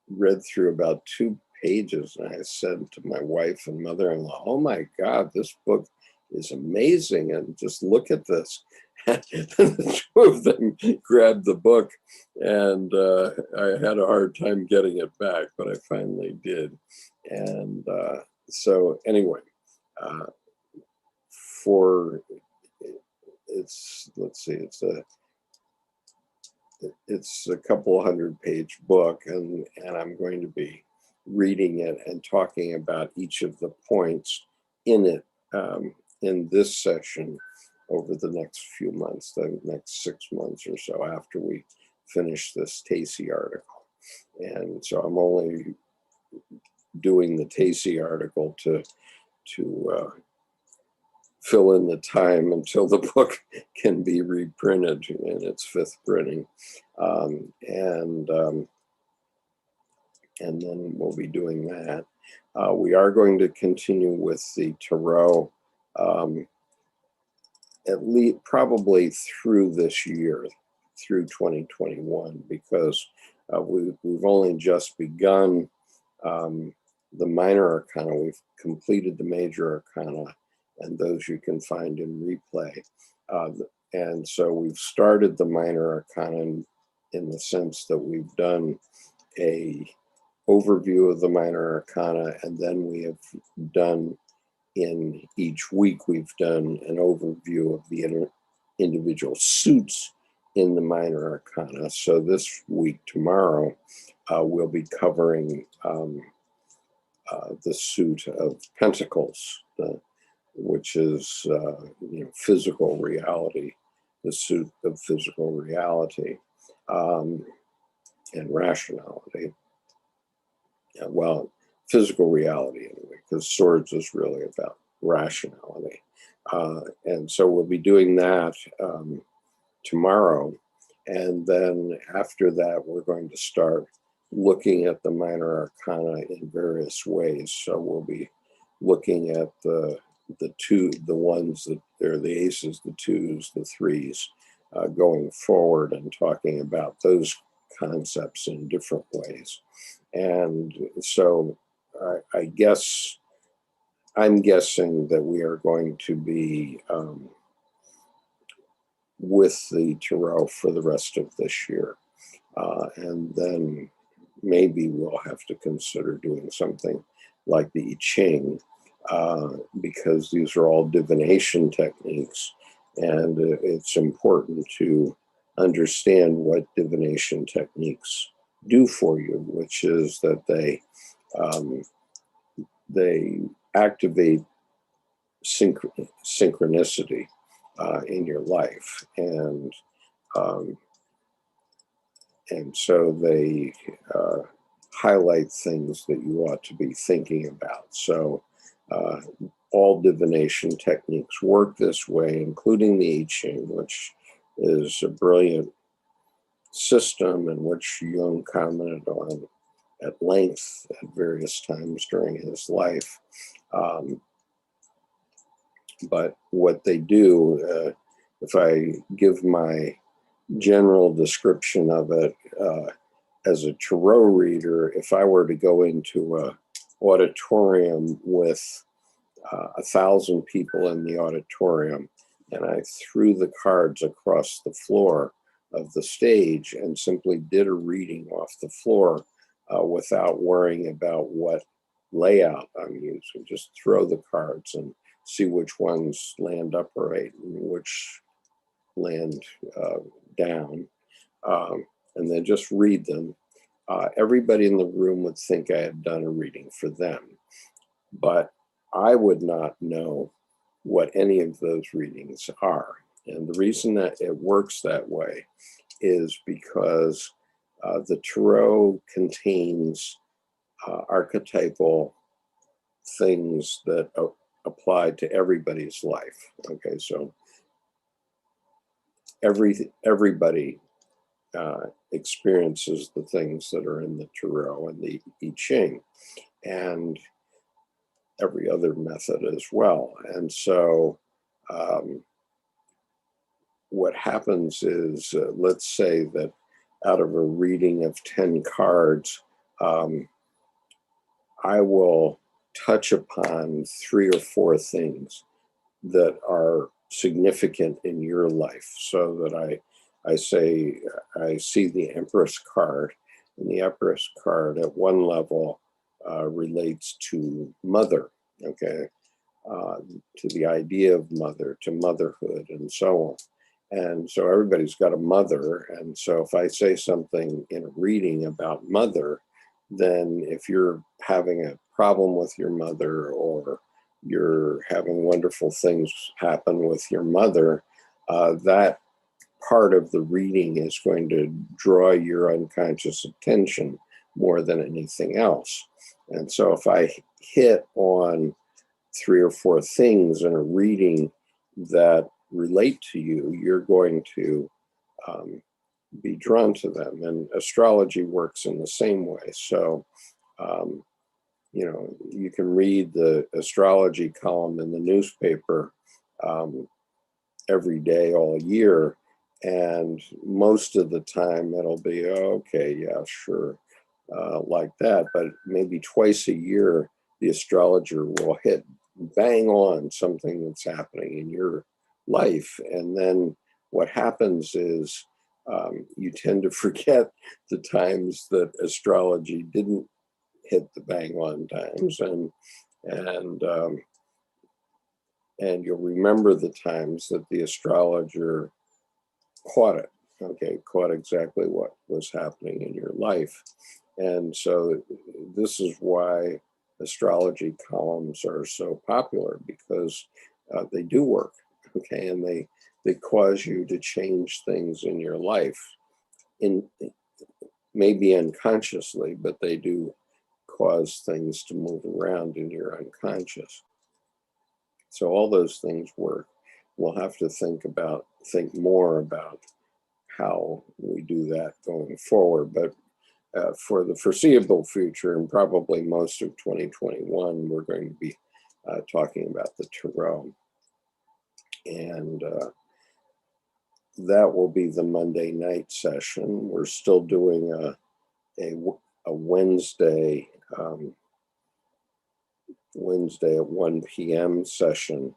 read through about 2 pages, and I said to my wife and mother-in-law, "Oh my God, this book is amazing, and just look at this." And the 2 of them grabbed the book, and I had a hard time getting it back, but I finally did. And so anyway, it's a couple 100-page book, and I'm going to be reading it and talking about each of the points in it in this session over the next few months, the next 6 months or so after we finish this Tacey article. And so I'm only doing the Tacey article to fill in the time until the book can be reprinted in its 5th printing. And then we'll be doing that. We are going to continue with the tarot. at least probably through this year, through 2021, because we've only just begun the minor arcana. We've completed the major arcana, and those you can find in replay. And so we've started the minor arcana in the sense that we've done a overview of the minor arcana, and then we have done, in each week, we've done an overview of the individual suits in the minor arcana. So this week, tomorrow, we'll be covering the suit of Pentacles, which is physical reality, the suit of physical reality and rationality. Well, physical reality anyway, because swords is really about rationality. And so we'll be doing that tomorrow. And then after that, we're going to start looking at the minor arcana in various ways. So we'll be looking at the ones that are the aces, the twos, the threes, going forward, and talking about those concepts in different ways. And so I guess I'm guessing that we are going to be with the tarot for the rest of this year. And then maybe we'll have to consider doing something like the I Ching, because these are all divination techniques. And it's important to understand what divination techniques do for you, which is that they activate synchronicity in your life, and so they highlight things that you ought to be thinking about. So all divination techniques work this way, including the I Ching, which is a brilliant system in which Jung commented on at length at various times during his life. But what they do, if I give my general description of it, as a tarot reader, if I were to go into an auditorium with 1,000 people in the auditorium, and I threw the cards across the floor of the stage and simply did a reading off the floor without worrying about what layout I'm using, just throw the cards and see which ones land upright and which land down, and then just read them. Everybody in the room would think I had done a reading for them, but I would not know what any of those readings are. And the reason that it works that way is because the tarot contains archetypal things that apply to everybody's life. Okay, so everybody experiences the things that are in the tarot and the I Ching, and every other method as well. And so what happens is, let's say that out of a reading of 10 cards, I will touch upon 3 or 4 things that are significant in your life, so that I say, I see the Empress card, and the Empress card at one level relates to mother, okay, to the idea of mother, to motherhood, and so on. And so everybody's got a mother, and so if I say something in a reading about mother, then if you're having a problem with your mother, or you're having wonderful things happen with your mother, that part of the reading is going to draw your unconscious attention more than anything else. And so if I hit on 3 or 4 things in a reading that relate to you, you're going to be drawn to them. And astrology works in the same way. So, you can read the astrology column in the newspaper every day all year. And most of the time it'll be, okay, yeah, sure, like that. But maybe twice a year, the astrologer will hit bang on something that's happening in your life. And then what happens is you tend to forget the times that astrology didn't hit the bang on times, and you'll remember the times that the astrologer caught it, okay, caught exactly what was happening in your life. And so this is why astrology columns are so popular, because they do work, okay, and they cause you to change things in your life, in maybe unconsciously, but they do cause things to move around in your unconscious. So all those things work. We'll have to think more about how we do that going forward. But for the foreseeable future, and probably most of 2021, we're going to be talking about the Tarot. And that will be the Monday night session. We're still doing a Wednesday at 1 p.m. session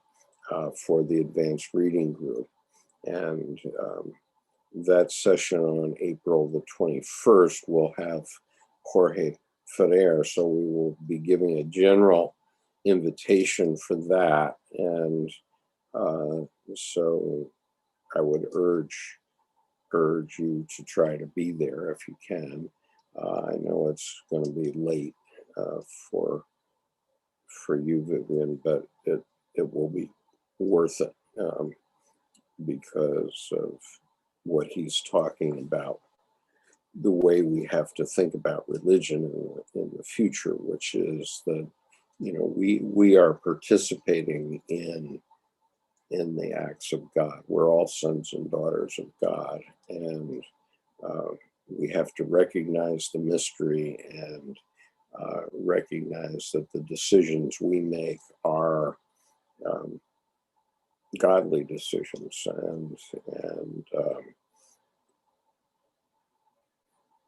for the advanced reading group. And that session on April the 21st will have Jorge Ferrer. So we will be giving a general invitation for that. And so I would urge you to try to be there if you can. I know it's going to be late for you, Vivian, but it will be worth it because of what he's talking about, the way we have to think about religion in the future, which is that, you know, we are participating in the acts of God. We're all sons and daughters of God, and we have to recognize the mystery and recognize that the decisions we make are godly decisions,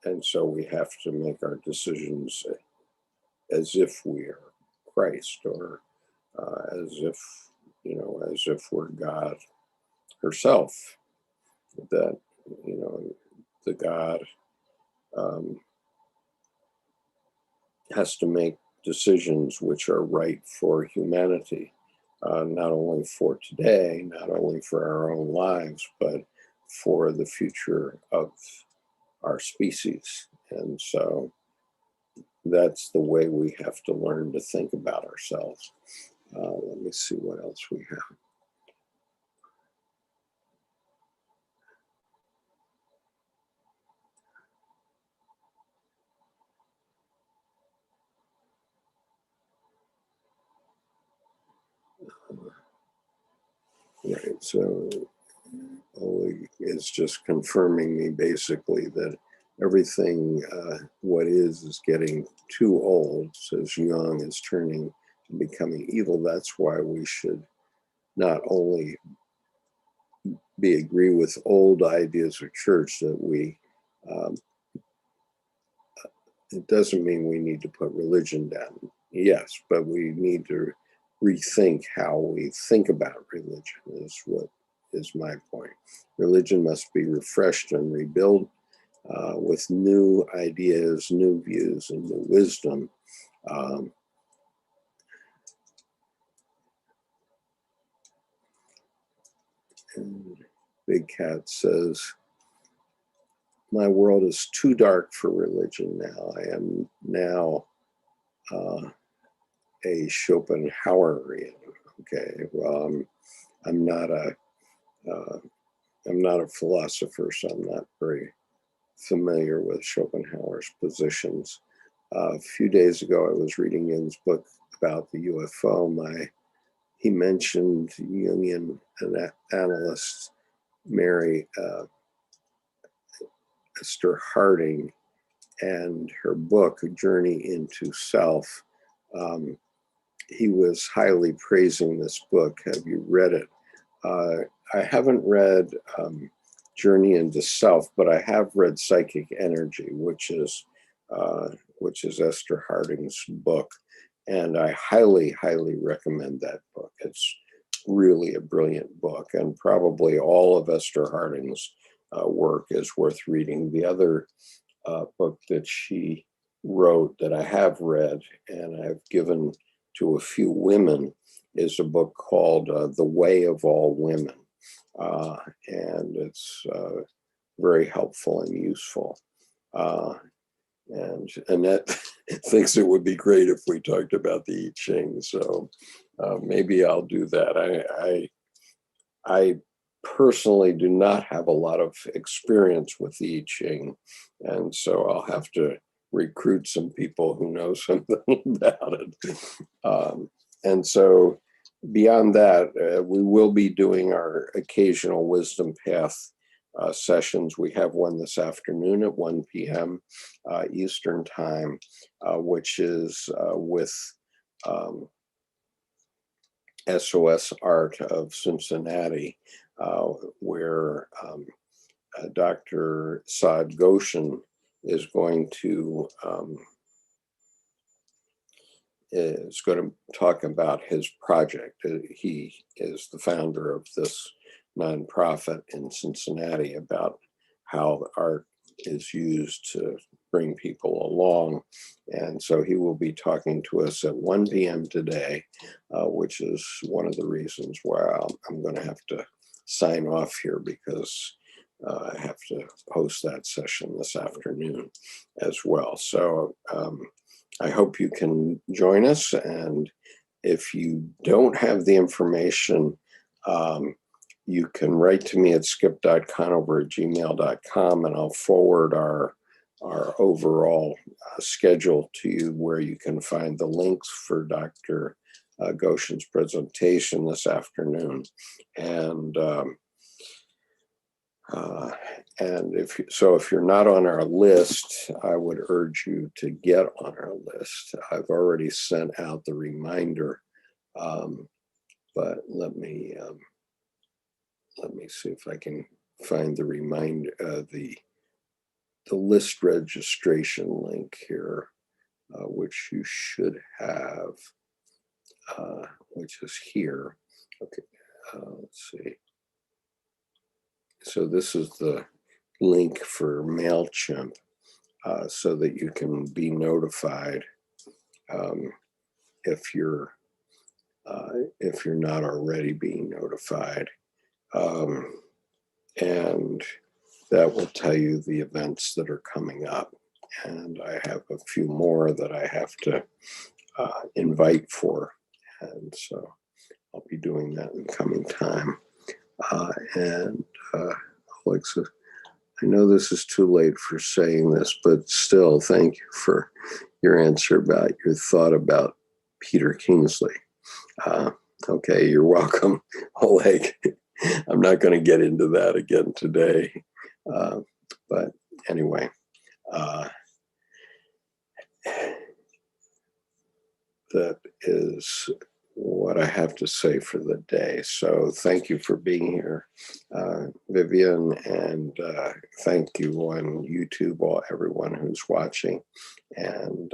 and so we have to make our decisions as if we are Christ, or as if we're God herself. That, you know, the God has to make decisions which are right for humanity, not only for today, not only for our own lives, but for the future of our species. And so that's the way we have to learn to think about ourselves. Let me see what else we have. Right, so Oleg is just confirming me basically that everything what is getting too old, says Jung is turning to becoming evil. That's why we should not only agree with old ideas of church, that we it doesn't mean we need to put religion down, yes, but we need to rethink how we think about religion, is what is my point. Religion must be refreshed and rebuilt with new ideas, new views, and new wisdom. And Big Cat says, my world is too dark for religion now. I am now a Schopenhauerian. Okay, well, I'm not a philosopher, so I'm not very familiar with Schopenhauer's positions. A few days ago, I was reading Jung's book about the UFO. He mentioned Jungian analyst Mary Esther Harding and her book, A Journey into Self. He was highly praising this book. Have you read it? I haven't read Journey into Self, but I have read Psychic Energy, which is Esther Harding's book, and I highly, highly recommend that book. It's really a brilliant book, and probably all of Esther Harding's work is worth reading. The other book that she wrote that I have read and I've given to a few women is a book called The Way of All Women. And it's very helpful and useful. And Annette thinks it would be great if we talked about the I Ching. So maybe I'll do that. I personally do not have a lot of experience with the I Ching, and so I'll have to recruit some people who know something about it. And so beyond that, we will be doing our occasional Wisdom Path sessions. We have one this afternoon at 1 p.m. Eastern Time, which is with SOS Art of Cincinnati, where Dr. Saad Goshen is going to talk about his project. He is the founder of this nonprofit in Cincinnati about how art is used to bring people along. And so he will be talking to us at 1 p.m. today, which is one of the reasons why I'm going to have to sign off here, because I have to host that session this afternoon as well. So I hope you can join us. And if you don't have the information, you can write to me at skip.conover@gmail.com, and I'll forward our overall schedule to you, where you can find the links for Dr. Goshen's presentation this afternoon. And if you're not on our list, I would urge you to get on our list. I've already sent out the reminder, but let me see if I can find the reminder, the list registration link here, which you should have, which is here. Okay, let's see. So this is the link for MailChimp, so that you can be notified if you're not already being notified. And that will tell you the events that are coming up. And I have a few more that I have to invite for. And so I'll be doing that in coming time. Alexa, I know this is too late for saying this, but still, thank you for your answer about your thought about Peter Kingsley. Okay, you're welcome, Oleg. I'm not going to get into that again today. But anyway, that is what I have to say for the day. So thank you for being here, Vivian, and thank you on YouTube, everyone who's watching. And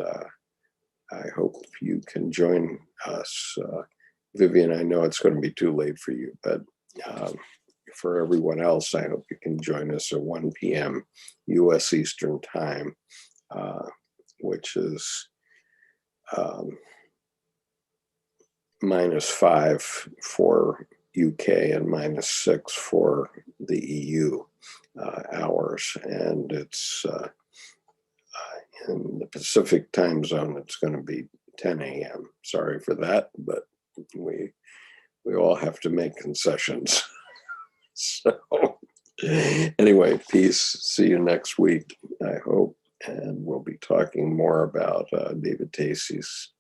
I hope you can join us. Vivian, I know it's going to be too late for you, but for everyone else, I hope you can join us at 1 p.m. U.S. Eastern Time, which is -5 for UK and -6 for the EU hours. And it's in the Pacific time zone, it's going to be 10 a.m. Sorry for that, but we all have to make concessions. So anyway, peace. See you next week, I hope. And we'll be talking more about David Tacey's